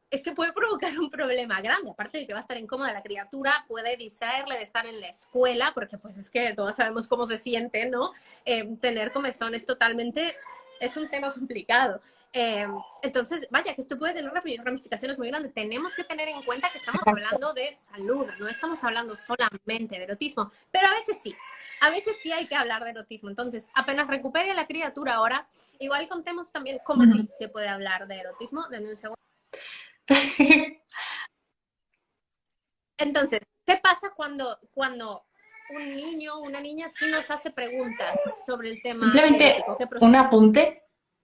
es que puede provocar un problema grande, aparte de que va a estar incómoda la criatura, puede distraerle de estar en la escuela, porque pues es que todos sabemos cómo se siente, ¿no? Tener comezón es totalmente, es un tema complicado. Entonces, vaya, que esto puede tener ramificaciones muy grandes. Tenemos que tener en cuenta que estamos hablando de salud, no estamos hablando solamente de erotismo, pero a veces sí hay que hablar de erotismo. Entonces, apenas recupere a la criatura ahora, igual contemos también cómo sí se puede hablar de erotismo. Denme un segundo. Entonces, ¿qué pasa cuando un niño o una niña sí nos hace preguntas sobre el tema
Simplemente
erótico? ¿Qué
un
procede?
apunte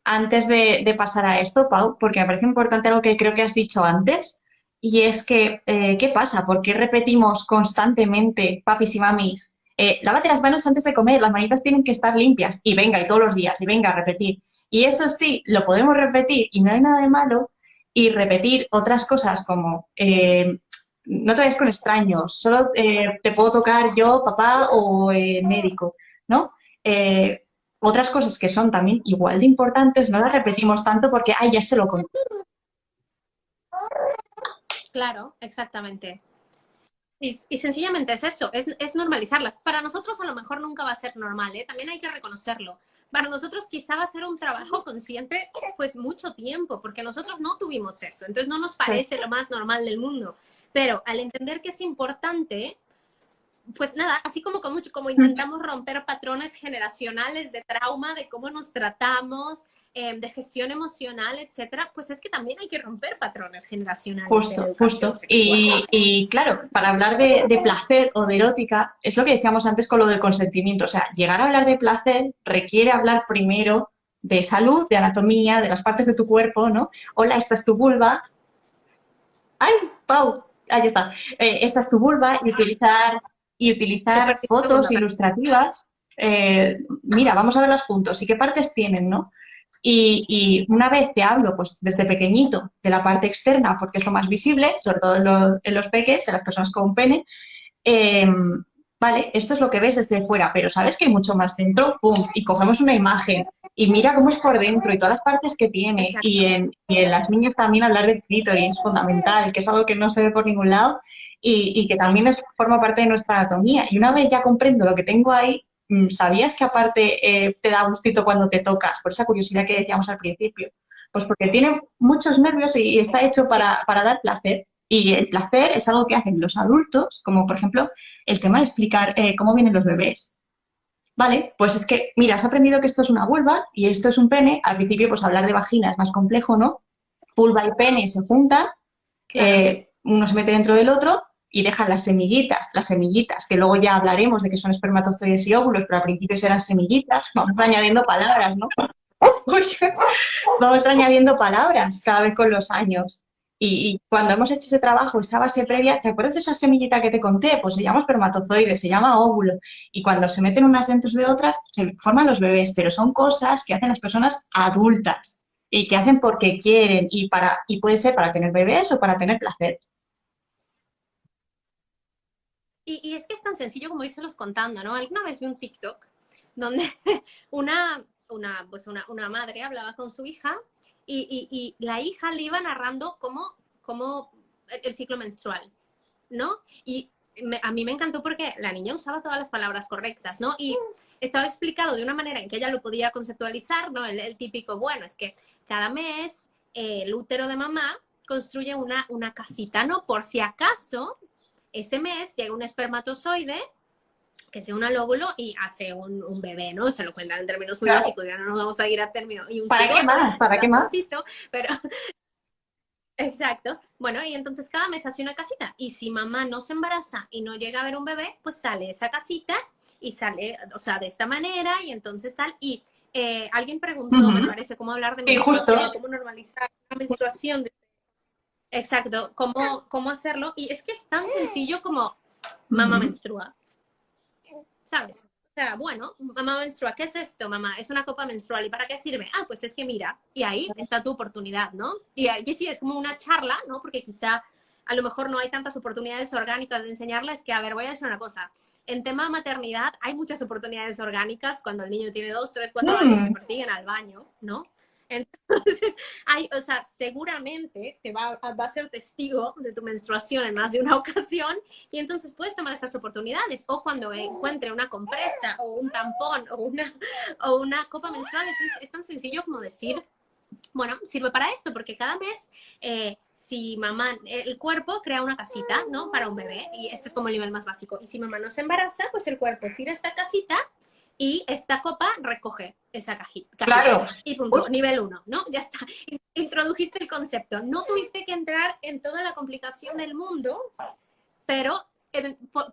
antes de pasar a esto, Pau, porque me parece importante algo que creo que has dicho antes, y es que, ¿qué pasa? ¿Por qué repetimos constantemente, papis y mamis, lávate las manos antes de comer, las manitas tienen que estar limpias, y venga, y todos los días, y venga a repetir? Y eso sí, lo podemos repetir y no hay nada de malo, y repetir otras cosas como, no te vayas con extraños, solo te puedo tocar yo, papá o médico, ¿no? Eh, otras cosas que son también igual de importantes no las repetimos tanto porque, ay, ya se lo conté.
Claro, exactamente. Y sencillamente es eso, es normalizarlas. Para nosotros a lo mejor nunca va a ser normal, ¿eh? También hay que reconocerlo. Para nosotros quizá va a ser un trabajo consciente pues mucho tiempo, porque nosotros no tuvimos eso, entonces no nos
Pues,
parece lo más normal del mundo. Pero al entender que es importante, pues nada, así como intentamos romper patrones generacionales de trauma, de cómo nos tratamos, de gestión emocional, etcétera, pues es que también hay que romper patrones generacionales en
justo,
educación
justo.
sexual.
Y claro, para hablar de placer o de erótica, es lo que decíamos antes con lo del consentimiento. O sea, llegar a hablar de placer requiere hablar primero de salud, de anatomía, de las partes de tu cuerpo, ¿no? Hola, esta es tu vulva. ¡Ay, Pau! Ahí está. Esta es tu vulva y
Te
utilizar
perdí un
fotos
segundo, pero
ilustrativas. Mira, vamos a verlas juntos. ¿Y qué partes tienen, no? Y una vez te hablo, pues desde pequeñito, de la parte externa, porque es lo más visible, sobre todo en los peques, en las personas con pene, eh, vale, esto es lo que ves desde fuera, pero sabes que hay mucho más dentro, pum, y cogemos una imagen y mira cómo es por dentro y todas las partes que tiene.
exactamente.
Y en las niñas también hablar de clítoris es fundamental, que es algo que no se ve por ningún lado y que también forma parte de nuestra anatomía. Y una vez ya comprendo lo que tengo ahí, ¿sabías que aparte te da gustito cuando te tocas? Por esa curiosidad que decíamos al principio. Pues porque tiene muchos nervios y está hecho para dar placer. Y el placer es algo que hacen los adultos, como por ejemplo el tema de explicar cómo vienen los bebés. Vale, pues es que, mira, has aprendido que esto es una vulva y esto es un pene. Al principio, pues hablar de vagina es más complejo, ¿no? Vulva y pene se juntan,
Claro.
uno se mete dentro del otro y dejan las semillitas, que luego ya hablaremos de que son espermatozoides y óvulos, pero al principio eran semillitas, vamos añadiendo palabras, ¿no? Vamos añadiendo palabras cada vez con los años. Y cuando hemos hecho ese trabajo, esa base previa, ¿te acuerdas de esa semillita que te conté? Pues se llama espermatozoide, se llama óvulo. Y cuando se meten unas dentro de otras, se forman los bebés, pero son cosas que hacen las personas adultas y que hacen porque quieren y puede ser para tener bebés o para tener placer.
Y es que es tan sencillo como irselos contando, ¿no? Alguna vez vi un TikTok donde una madre hablaba con su hija y la hija le iba narrando cómo el ciclo menstrual, ¿no? Y a mí me encantó porque la niña usaba todas las palabras correctas, ¿no? Y estaba explicado de una manera en que ella lo podía conceptualizar, ¿no? El típico, bueno, es que cada mes el útero de mamá construye una casita, ¿no? Por si acaso ese mes llega un espermatozoide que se une al óvulo y hace un bebé, ¿no? Se lo cuentan en términos muy
Claro.
básicos, ya no nos vamos a ir a términos. Y un
¿Para qué
cigoto,
más? ¿Para qué más?
despacito, pero exacto. Bueno, y entonces cada mes hace una casita. Y si mamá no se embaraza y no llega a ver un bebé, pues sale esa casita y sale, o sea, de esta manera y entonces tal. Y alguien preguntó, me
Ujú.
parece, cómo hablar de
Sí, justo.
menstruación, cómo normalizar la menstruación. Exacto, cómo hacerlo. Y es que es tan sencillo como mamá
Ujú.
menstrua, ¿sabes? O sea, bueno, mamá menstrua, ¿qué es esto, mamá? Es una copa menstrual. ¿Y para qué sirve? Ah, pues es que mira, y ahí está tu oportunidad, ¿no? Y aquí sí es como una charla, ¿no? Porque quizá a lo mejor no hay tantas oportunidades orgánicas de enseñarles que, a ver, voy a decir una cosa. En tema de maternidad hay muchas oportunidades orgánicas cuando el niño tiene 2, 3, 4 años que
Mm.
persiguen al baño, ¿no? Entonces, o sea, seguramente va a ser testigo de tu menstruación en más de una ocasión y entonces puedes tomar estas oportunidades. O cuando encuentre una compresa o un tampón o una copa menstrual, es tan sencillo como decir, bueno, sirve para esto, porque cada mes, si mamá, el cuerpo crea una casita, ¿no? Para un bebé, y este es como el nivel más básico. Y si mamá no se embaraza, pues el cuerpo tira esta casita y esta copa recoge esa casita.
Claro.
Y
Uy,
punto, nivel 1, ¿no? Ya está. Introdujiste el concepto. No tuviste que entrar en toda la complicación del mundo, pero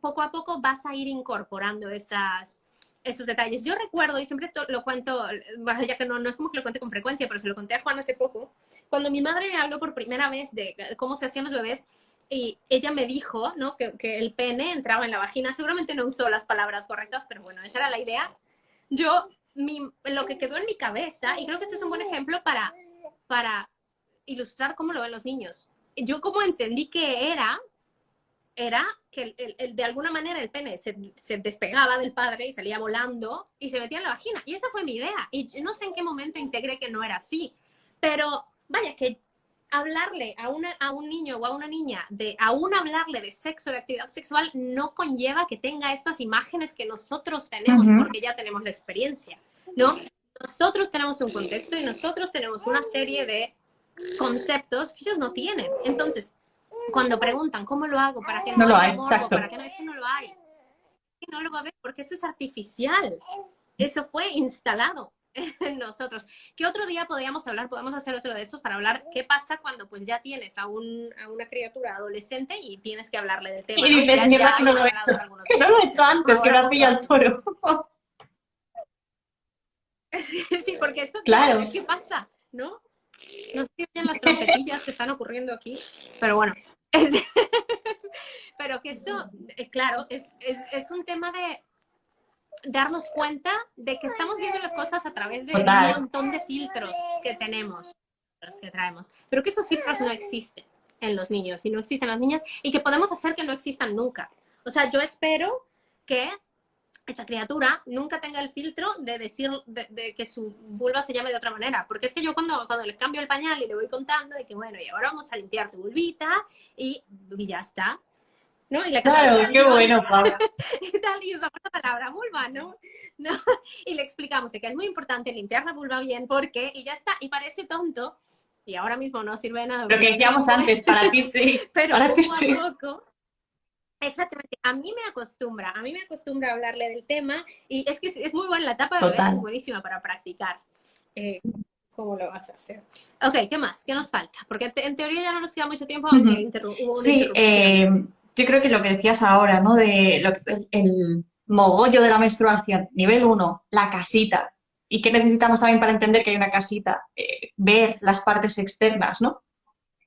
poco a poco vas a ir incorporando esos detalles. Yo recuerdo, y siempre esto lo cuento, bueno, ya que no es como que lo cuente con frecuencia, pero se lo conté a Juan hace poco, cuando mi madre me habló por primera vez de cómo se hacían los bebés, y ella me dijo, ¿no? Que el pene entraba en la vagina. Seguramente no usó las palabras correctas, pero bueno, esa era la idea. Yo, lo que quedó en mi cabeza, y creo que este es un buen ejemplo para ilustrar cómo lo ven los niños. Yo como entendí que era que de alguna manera el pene se despegaba del padre y salía volando y se metía en la vagina. Y esa fue mi idea. Y yo no sé en qué momento integré que no era así. Pero vaya, que hablarle a un niño o a una niña, aún hablarle de sexo, de actividad sexual, no conlleva que tenga estas imágenes que nosotros tenemos,
ujú.
porque ya tenemos la experiencia, ¿no? Nosotros tenemos un contexto y nosotros tenemos una serie de conceptos que ellos no tienen. Entonces, cuando preguntan cómo lo hago para que
No
no
lo
haya
hay,
morbo,
exacto.
para que no, es que no lo hay, que no lo va a ver porque eso es artificial, eso fue instalado en nosotros. ¿Qué otro día podríamos hablar? Podemos hacer otro de estos para hablar qué pasa cuando pues ya tienes a una criatura adolescente y tienes que hablarle del tema,
Y
¿no? Y
dices,
ya
mierda, que
hay
no lo he
instalados
hecho.
algunos de
Que no
estos
lo he hecho
conceptos.
antes, que me
Ahora
ha pillado el toro.
sí, porque esto, claro, es
Claro.
que pasa, ¿no? No sé si oyen las trompetillas que están ocurriendo aquí, pero bueno. Pero que esto, claro, es un tema de darnos cuenta de que estamos viendo las cosas a través de un
Total.
montón de filtros que tenemos, los que traemos, pero que esos filtros no existen en los niños y no existen en las niñas y que podemos hacer que no existan nunca. O sea, yo espero que esta criatura nunca tenga el filtro de decir de que su vulva se llame de otra manera, porque es que yo cuando le cambio el pañal y le voy contando de que bueno, y ahora vamos a limpiar tu vulvita y ya está, ¿no? Y le cantamos
Claro, qué
canciones
bueno, Paula.
y tal, y usamos la palabra vulva, ¿no? ¿no? Y le explicamos que es muy importante limpiar la vulva bien, porque, y ya está, y parece tonto, y ahora mismo no sirve de nada
Lo
porque
que
no
decíamos
tengo,
antes, para ti sí.
pero
Para ti
poco a
sí.
poco, exactamente, a mí me acostumbra a hablarle del tema, y es que es muy buena, la etapa de bebés es
Total.
buenísima para practicar. Eh, ¿Cómo lo vas a hacer? Ok, ¿qué más? ¿Qué nos falta? Porque en teoría ya no nos queda mucho tiempo, aunque
Ujú.
hubo una
Sí,
interrupción.
yo creo que lo que decías ahora, ¿no? De el mogollo de la menstruación, nivel uno, la casita. ¿Y qué necesitamos también para entender que hay una casita? Ver las partes externas, ¿no?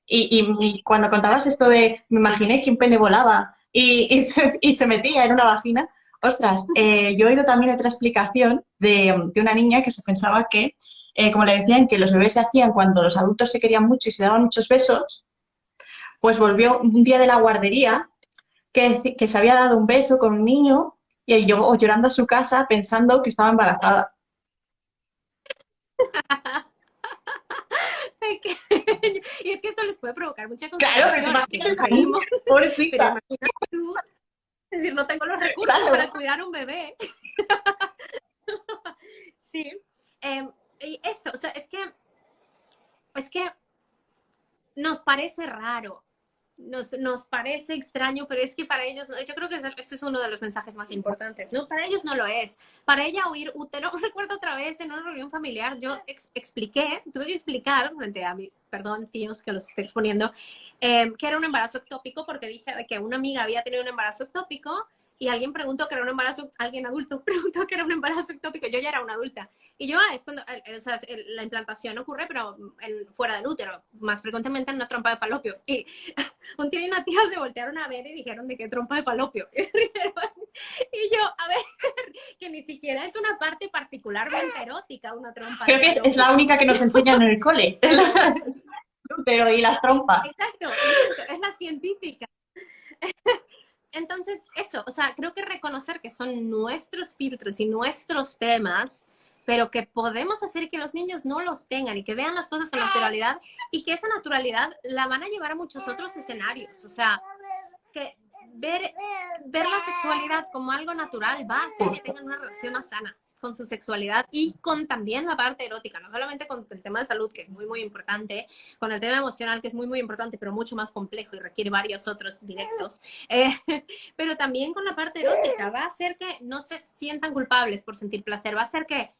Y cuando contabas esto de, me
Sí, sí.
imaginé que un pene volaba y se metía en una vagina, ostras, yo he oído también otra explicación de una niña que se pensaba que, como le decían, que los bebés se hacían cuando los adultos se querían mucho y se daban muchos besos, pues volvió un día de la guardería que se había dado un beso con un niño y yo llorando a su casa pensando que estaba embarazada.
Pequeño. Y es que esto les puede provocar mucha
Claro, pero
consternación, que
imagínate
nos
esa niña,
reímos, pero
pobrecita.
imagínate tú, es decir, no tengo los recursos
Claro.
para cuidar un bebé. Sí. Y eso, o sea, es que nos parece raro, nos parece extraño, pero es que para ellos, yo creo que ese es uno de los mensajes más importantes, ¿no? Para ellos no lo es. Para ella oír útero, recuerdo otra vez en una reunión familiar, yo tuve que explicar frente a mi, perdón, tíos que los estoy exponiendo, que era un embarazo ectópico porque dije que una amiga había tenido un embarazo ectópico y alguien preguntó que era un embarazo, alguien adulto preguntó que era un embarazo ectópico, yo ya era una adulta. Y yo, es cuando, o sea, la implantación ocurre, pero fuera del útero, más frecuentemente en una trompa de falopio. Y un tío y una tía se voltearon a ver y dijeron de qué trompa de falopio. Y yo, a ver, que ni siquiera es una parte particularmente erótica, una trompa de
Creo que es la
falopio.
única que nos enseñan en el cole. Pero y las trompas.
Exacto, exacto, es la científica. Entonces, eso, o sea, creo que reconocer que son nuestros filtros y nuestros temas, pero que podemos hacer que los niños no los tengan y que vean las cosas con naturalidad y que esa naturalidad la van a llevar a muchos otros escenarios. O sea, que ver la sexualidad como algo natural va a hacer que tengan una relación más sana con su sexualidad y con también la parte erótica, no solamente con el tema de salud, que es muy, muy importante, con el tema emocional, que es muy, muy importante, pero mucho más complejo y requiere varios otros directos, eh, pero también con la parte erótica, va a hacer que no se sientan culpables por sentir placer, va a hacer que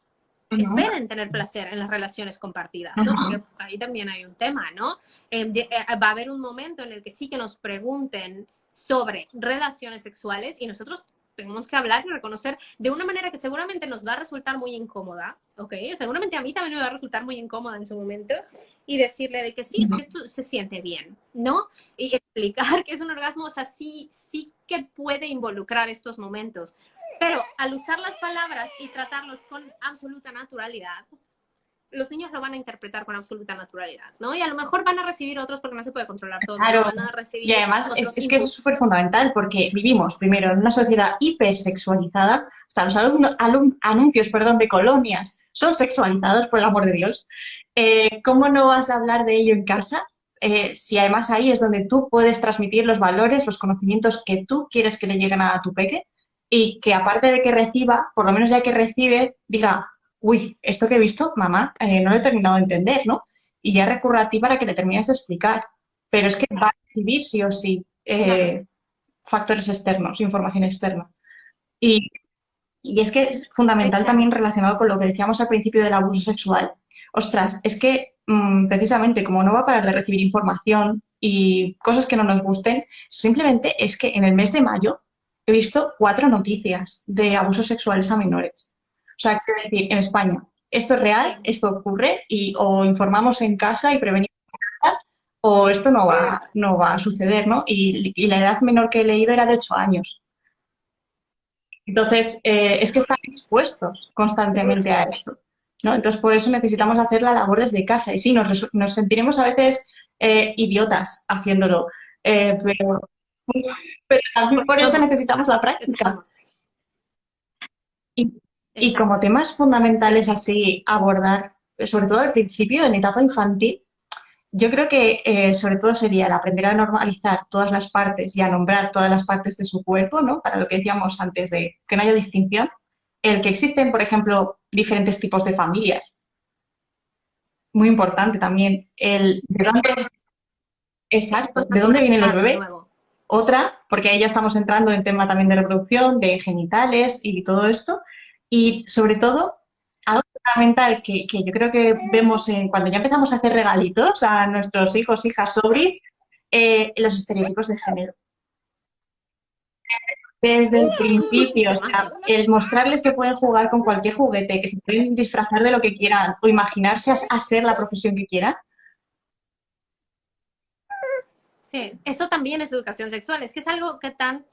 Ujú,
esperen tener placer en las relaciones compartidas, ¿no?
ujú.
Porque ahí también hay un tema, ¿no? Va a haber un momento en el que sí que nos pregunten sobre relaciones sexuales y nosotros tenemos que hablar y reconocer de una manera que seguramente nos va a resultar muy incómoda, ¿ok? Seguramente a mí también me va a resultar muy incómoda en su momento y decirle de que sí, es que esto se siente bien, ¿no? Y explicar que es un orgasmo, o sea, sí, sí que puede involucrar estos momentos, pero al usar las palabras y tratarlos con absoluta naturalidad, los niños lo van a interpretar con absoluta naturalidad, ¿no? Y a lo mejor van a recibir otros porque no se puede controlar todo, ¿no?
Claro.
Van a
Y
recibir
además
otros
es que eso es
inputs.
súper fundamental porque vivimos primero en una sociedad hipersexualizada, hasta los anuncios, perdón, de colonias son sexualizados, por el amor de Dios. ¿Cómo no vas a hablar de ello en casa? Si además ahí es donde tú puedes transmitir los valores, los conocimientos que tú quieres que le lleguen a tu peque y que aparte de que reciba, por lo menos ya que recibe, diga, uy, esto que he visto, mamá, no lo he terminado de entender, ¿no? Y ya recurra a ti para que le termines de explicar. Pero es que va a recibir sí o sí
Claro.
factores externos, información externa. Y, y es que es fundamental
Exacto.
también relacionado con lo que decíamos al principio del abuso sexual. Ostras, es que precisamente como no va a parar de recibir información y cosas que no nos gusten, simplemente es que en el mes de mayo he visto 4 noticias de abusos sexuales a menores. O sea, quiero decir, en España, esto es real,
Sí.
esto ocurre y o informamos en casa y prevenimos o esto no va a suceder, ¿no? Y la edad menor que he leído era de 8 años. Entonces, es que están expuestos constantemente a esto, ¿no? Entonces, por eso necesitamos hacer la labor desde casa. Y sí, nos sentiremos a veces idiotas haciéndolo, pero también por eso
Todos.
necesitamos la práctica.
Vamos.
Y, y como
Exacto.
temas
Sí,
fundamentales
sí.
así abordar, sobre todo al principio, en etapa infantil, yo creo que sobre todo sería el aprender a normalizar todas las partes y a nombrar todas las partes de su cuerpo, ¿no? Para lo que decíamos antes de que no haya distinción. El que existen, por ejemplo, diferentes tipos de familias. Muy importante también. El de dónde,
Esto
exacto, de dónde vienen los
naturalizar de
bebés.
nuevo.
Otra, porque ahí ya estamos entrando en tema también de reproducción, de genitales y todo esto. Y sobre todo, algo fundamental que yo creo que vemos cuando ya empezamos a hacer regalitos a nuestros hijos, hijas, sobris, los estereotipos de género. desde el principio, o sea,
Demasiado.
el mostrarles que pueden jugar con cualquier juguete, que se pueden disfrazar de lo que quieran o imaginarse a ser la profesión que quieran.
Sí, eso también es educación sexual. Es que es algo que tan...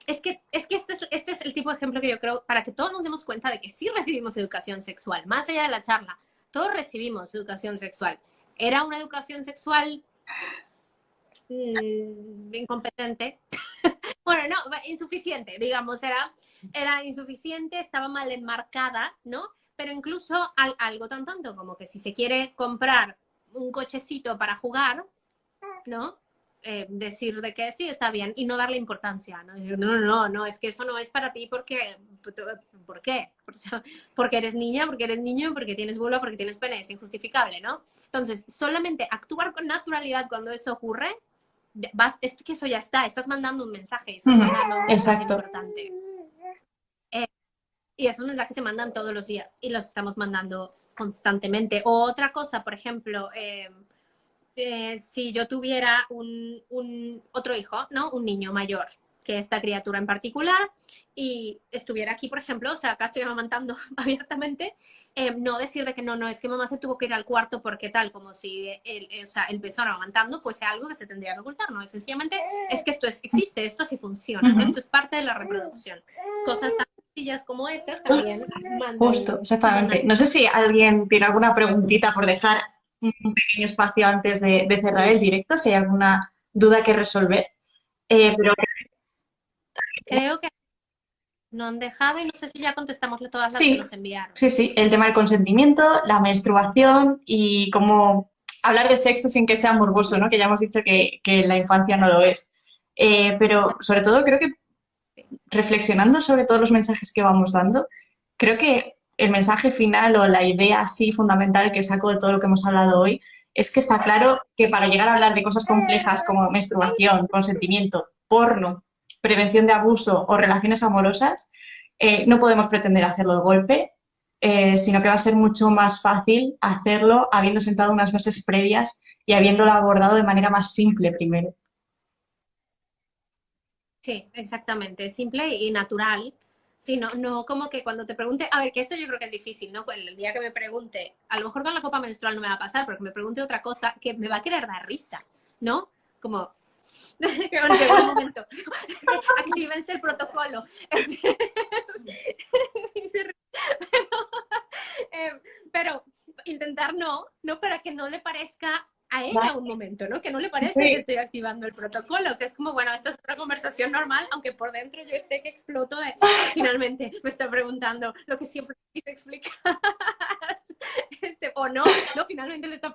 Es que este es el tipo de ejemplo que yo creo, para que todos nos demos cuenta de que sí recibimos educación sexual, más allá de la charla, todos recibimos educación sexual. ¿Era una educación sexual incompetente? Bueno, no, insuficiente, digamos, era insuficiente, estaba mal enmarcada, ¿no? Pero incluso algo tan tonto como que si se quiere comprar un cochecito para jugar, ¿no? Decir de que sí, está bien y no darle importancia, ¿no? Decir, no, no, no, no, es que eso no es para ti porque, ¿por qué? Porque eres niña, porque eres niño, porque tienes vulva, porque tienes pene, es injustificable, ¿no? Entonces, solamente actuar con naturalidad cuando eso ocurre, es que eso ya está, estás mandando un mensaje, estás mandando un mensaje
Exacto.
importante. Y esos mensajes se mandan todos los días y los estamos mandando constantemente. O otra cosa, por ejemplo, si yo tuviera otro hijo, ¿no? Un niño mayor que esta criatura en particular y estuviera aquí, por ejemplo, o sea, acá estoy amamantando abiertamente, no decir de que no, no, es que mamá se tuvo que ir al cuarto porque tal, como si o sea, el pezón amamantando fuese algo que se tendría que ocultar, ¿no? Es sencillamente, es que esto existe, esto así funciona, ¿no? Esto es parte de la reproducción. Cosas tan sencillas como esas también
Justo,
mandan
exactamente. No sé si alguien tiene alguna preguntita por dejar un pequeño espacio antes de cerrar el directo, si hay alguna duda que resolver. Pero
creo que no han dejado y no sé si ya contestamos todas las que
sí,
nos enviaron.
sí, sí, el tema del consentimiento, la menstruación y cómo hablar de sexo sin que sea morboso, ¿no? Que ya hemos dicho que en la infancia no lo es. Pero sobre todo creo que reflexionando sobre todos los mensajes que vamos dando, creo que el mensaje final o la idea así fundamental que saco de todo lo que hemos hablado hoy es que está claro que para llegar a hablar de cosas complejas como menstruación, consentimiento, porno, prevención de abuso o relaciones amorosas, no podemos pretender hacerlo de golpe, sino que va a ser mucho más fácil hacerlo habiendo sentado unas bases previas y habiéndolo abordado de manera más simple primero.
Sí, exactamente, simple y natural. Sí, no, no como que cuando te pregunte, a ver, que esto yo creo que es difícil, ¿no? Pues el día que me pregunte, a lo mejor con la copa menstrual no me va a pasar, pero que me pregunte otra cosa que me va a querer dar risa, ¿no? Como, que llegó el momento, actívense el protocolo. Pero intentar no para que no le parezca a ella un momento, ¿no? Que no le parezca que
Sí,
estoy activando el protocolo, que es como, bueno, esto es una conversación normal, aunque por dentro yo esté que exploto de, finalmente me está preguntando lo que siempre quise explicar. O no, finalmente me está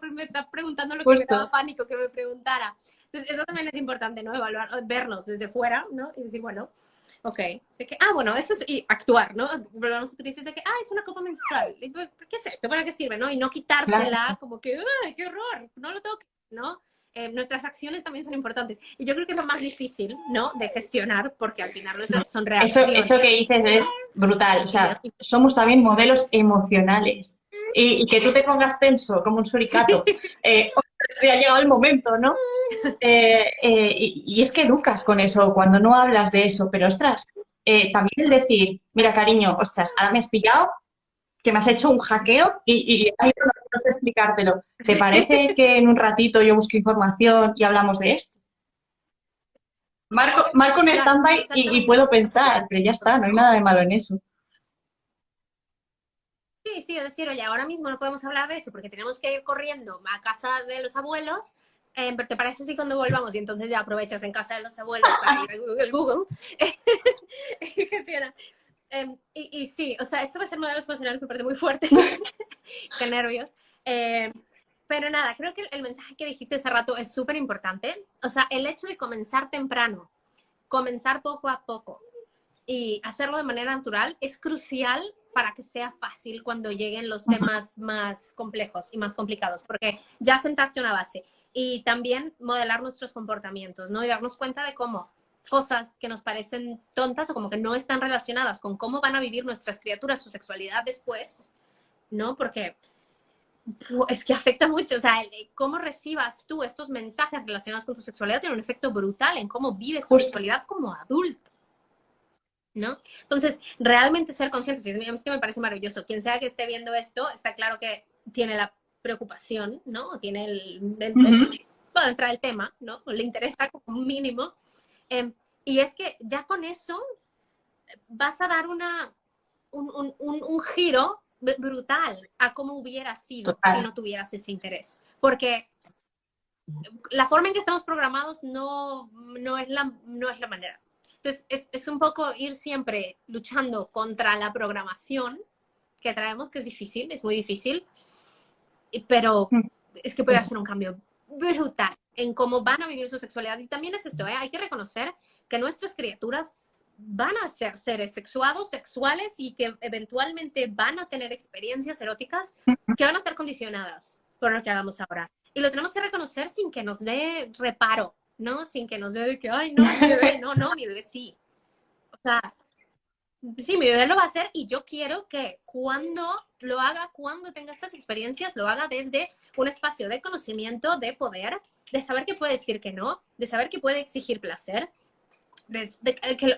preguntando lo que me daba
justo.
pánico que me preguntara. Entonces, eso también es importante, ¿no? Evaluar, vernos desde fuera, ¿no? Y decir, bueno, ok. De que, bueno, eso es, y actuar, ¿no? Volvemos a utilizar de que, es una copa menstrual. ¿Qué es esto? ¿Para qué sirve? ¿No? Y no
Claro.
quitársela como que, ¡ay, qué horror! No lo toques, ¿no? Nuestras acciones también son importantes. Y yo creo que es lo más difícil, ¿no? De gestionar, porque al final son
Eso que
reacciones.
dices es brutal. O
Y yo
sea, somos también modelos emocionales. Y que tú te pongas tenso como un
sí.
suricato, ya ha llegado el momento, ¿no? Y es que educas con eso cuando no hablas de eso, pero ostras, también el decir, mira cariño, ostras, ahora me has pillado, que me has hecho un hackeo y ahí no sé explicártelo. ¿Te parece que en un ratito yo busco información y hablamos de esto? Marco un
Claro,
stand-by y
exactamente.
puedo pensar, pero ya está, no hay nada de malo en eso.
Sí, sí, es decir, oye, ahora mismo no podemos hablar de eso porque tenemos que ir corriendo a casa de los abuelos, pero ¿te parece si cuando volvamos y entonces ya aprovechas en casa de los abuelos para ir a Google y gestiona? Y sí, o sea, esto va a ser modelos emocionales, me parece muy fuerte, qué nervios. Eh, pero nada, creo que el mensaje que dijiste hace rato es súper importante. O sea, el hecho de comenzar temprano, comenzar poco a poco, y hacerlo de manera natural es crucial para que sea fácil cuando lleguen los temas más complejos y más complicados, porque ya sentaste una base. Y también modelar nuestros comportamientos, ¿no? Y darnos cuenta de cómo cosas que nos parecen tontas o como que no están relacionadas con cómo van a vivir nuestras criaturas su sexualidad después, ¿no? Porque es que afecta mucho, o sea, cómo recibas tú estos mensajes relacionados con tu sexualidad tiene un efecto brutal en cómo vives tu
Justo.
sexualidad como adulto. ¿no? Entonces, realmente ser conscientes, y es que me parece maravilloso. Quien sea que esté viendo esto, está claro que tiene la preocupación, ¿no? O tiene
Ujú.
para entrar el tema, ¿no? O le interesa como un mínimo. Eh, y es que ya con eso vas a dar un giro brutal a cómo hubiera sido si
Total.
no tuvieras ese interés. Porque la forma en que estamos programados no es la manera. Entonces, es un poco ir siempre luchando contra la programación que traemos, que es difícil, es muy difícil, pero
Mm.
es que puede
Pues
hacer un cambio brutal en cómo van a vivir su sexualidad. Y también es esto, ¿eh? Hay que reconocer que nuestras criaturas van a ser seres sexuados, sexuales y que eventualmente van a tener experiencias eróticas que van a estar condicionadas por lo que hagamos ahora. Y lo tenemos que reconocer sin que nos dé reparo, ¿no? Sin que nos dé de que, ay, no, mi bebé, no, no, mi bebé sí. O sea, sí, mi bebé lo va a hacer y yo quiero que cuando lo haga, cuando tenga estas experiencias, lo haga desde un espacio de conocimiento, de poder, de saber que puede decir que no, de saber que puede exigir placer,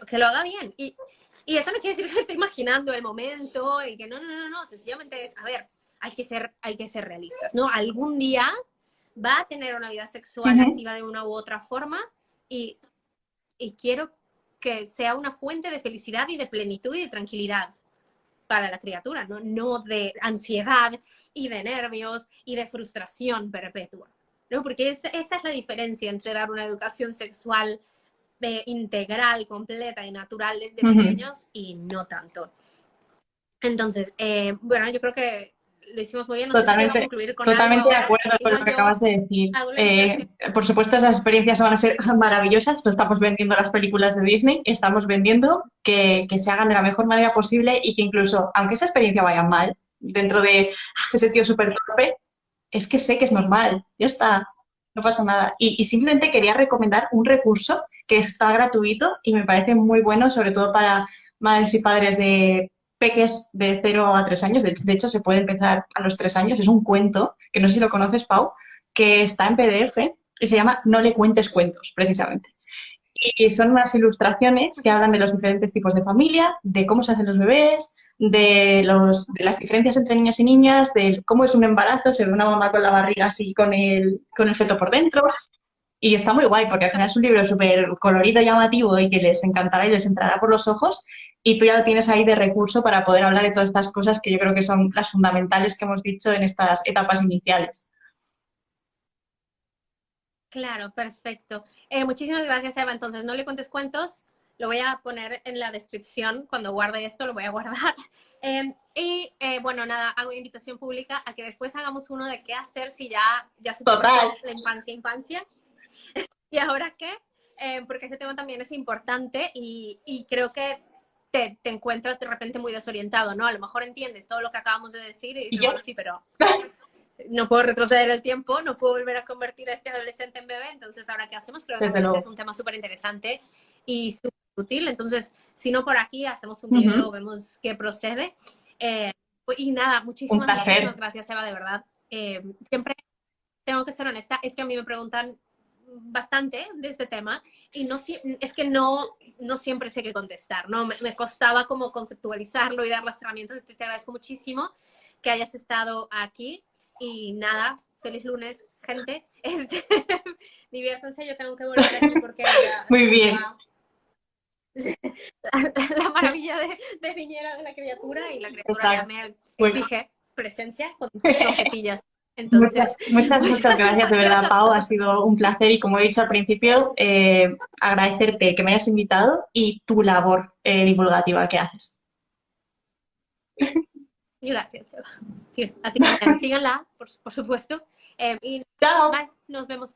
que lo haga bien. Y eso no quiere decir que me esté imaginando el momento y que no, sencillamente es, a ver, hay que ser realistas, ¿no? Algún día va a tener una vida sexual
Ujú.
activa de una u otra forma y, y quiero que sea una fuente de felicidad y de plenitud y de tranquilidad para la criatura, ¿no? No de ansiedad y de nervios y de frustración perpetua, ¿no? Porque esa es la diferencia entre dar una educación sexual integral, completa y natural desde
Ujú.
pequeños y no tanto. Entonces, bueno, yo creo que lo hicimos muy bien. No sé si quieres
Totalmente,
concluir con algo
totalmente de
ahora.
acuerdo con lo
Igual
que
yo
acabas de decir.
hago la invitación.
Por supuesto, esas experiencias van a ser maravillosas. No estamos vendiendo las películas de Disney, estamos vendiendo que se hagan de la mejor manera posible y que incluso, aunque esa experiencia vaya mal, dentro de ese tío súper torpe, es que sé que es normal, ya está, no pasa nada. Y simplemente quería recomendar un recurso que está gratuito y me parece muy bueno, sobre todo para madres y padres de peques de 0 a 3 años. De hecho, se puede empezar a los 3 años. Es un cuento, que no sé si lo conoces, Pau, que está en PDF y se llama No le cuentes cuentos, precisamente. Y son unas ilustraciones que hablan de los diferentes tipos de familia, de cómo se hacen los bebés, de las diferencias entre niños y niñas, de cómo es un embarazo, se ve una mamá con la barriga así con el feto por dentro. Y está muy guay porque al final es un libro súper colorido, llamativo y que les encantará y les entrará por los ojos. Y tú ya lo tienes ahí de recurso para poder hablar de todas estas cosas que yo creo que son las fundamentales que hemos dicho en estas etapas iniciales.
Claro, perfecto. Muchísimas gracias, Eva. Entonces, no le cuentes cuentos. Lo voy a poner en la descripción. Cuando guarde esto, lo voy a guardar. Bueno, nada, hago invitación pública a que después hagamos uno de qué hacer si ya se te
Total,
pasó la infancia. ¿Y ahora qué? Porque ese tema también es importante y creo que te encuentras de repente muy desorientado, ¿no? A lo mejor entiendes todo lo que acabamos de decir y
y
dices,
yo,
bueno, sí, pero no puedo retroceder el tiempo, no puedo volver a convertir a este adolescente en bebé, entonces ahora qué hacemos, creo que
desde
también ese es
luego.
un tema súper interesante y súper útil, entonces si no por aquí hacemos un video,
Ujú.
vemos qué procede. Y nada,
Un
muchísimas
placer.
gracias, Eva, de verdad. Siempre tengo que ser honesta, es que a mí me preguntan bastante de este tema y es que no siempre sé qué contestar, ¿no? Me costaba como conceptualizarlo y dar las herramientas, entonces te agradezco muchísimo que hayas estado aquí y nada, feliz lunes, gente. Diviértanse, yo tengo que volver aquí porque ya
Muy
se nos
bien.
va la maravilla de niñera de la criatura y la criatura ya
Exacto.
me
Pues
exige presencia con trompetillas.
muchas,
Entonces,
muchas,
muchas
muchas gracias, de
gracias
verdad,
a
Pau. Ha
todos.
sido un placer y como he dicho al principio, agradecerte que me hayas invitado y tu labor divulgativa que haces.
Gracias, Eva. Sí, a ti también. Síganla, por supuesto. Y
Chao.
bye, nos vemos.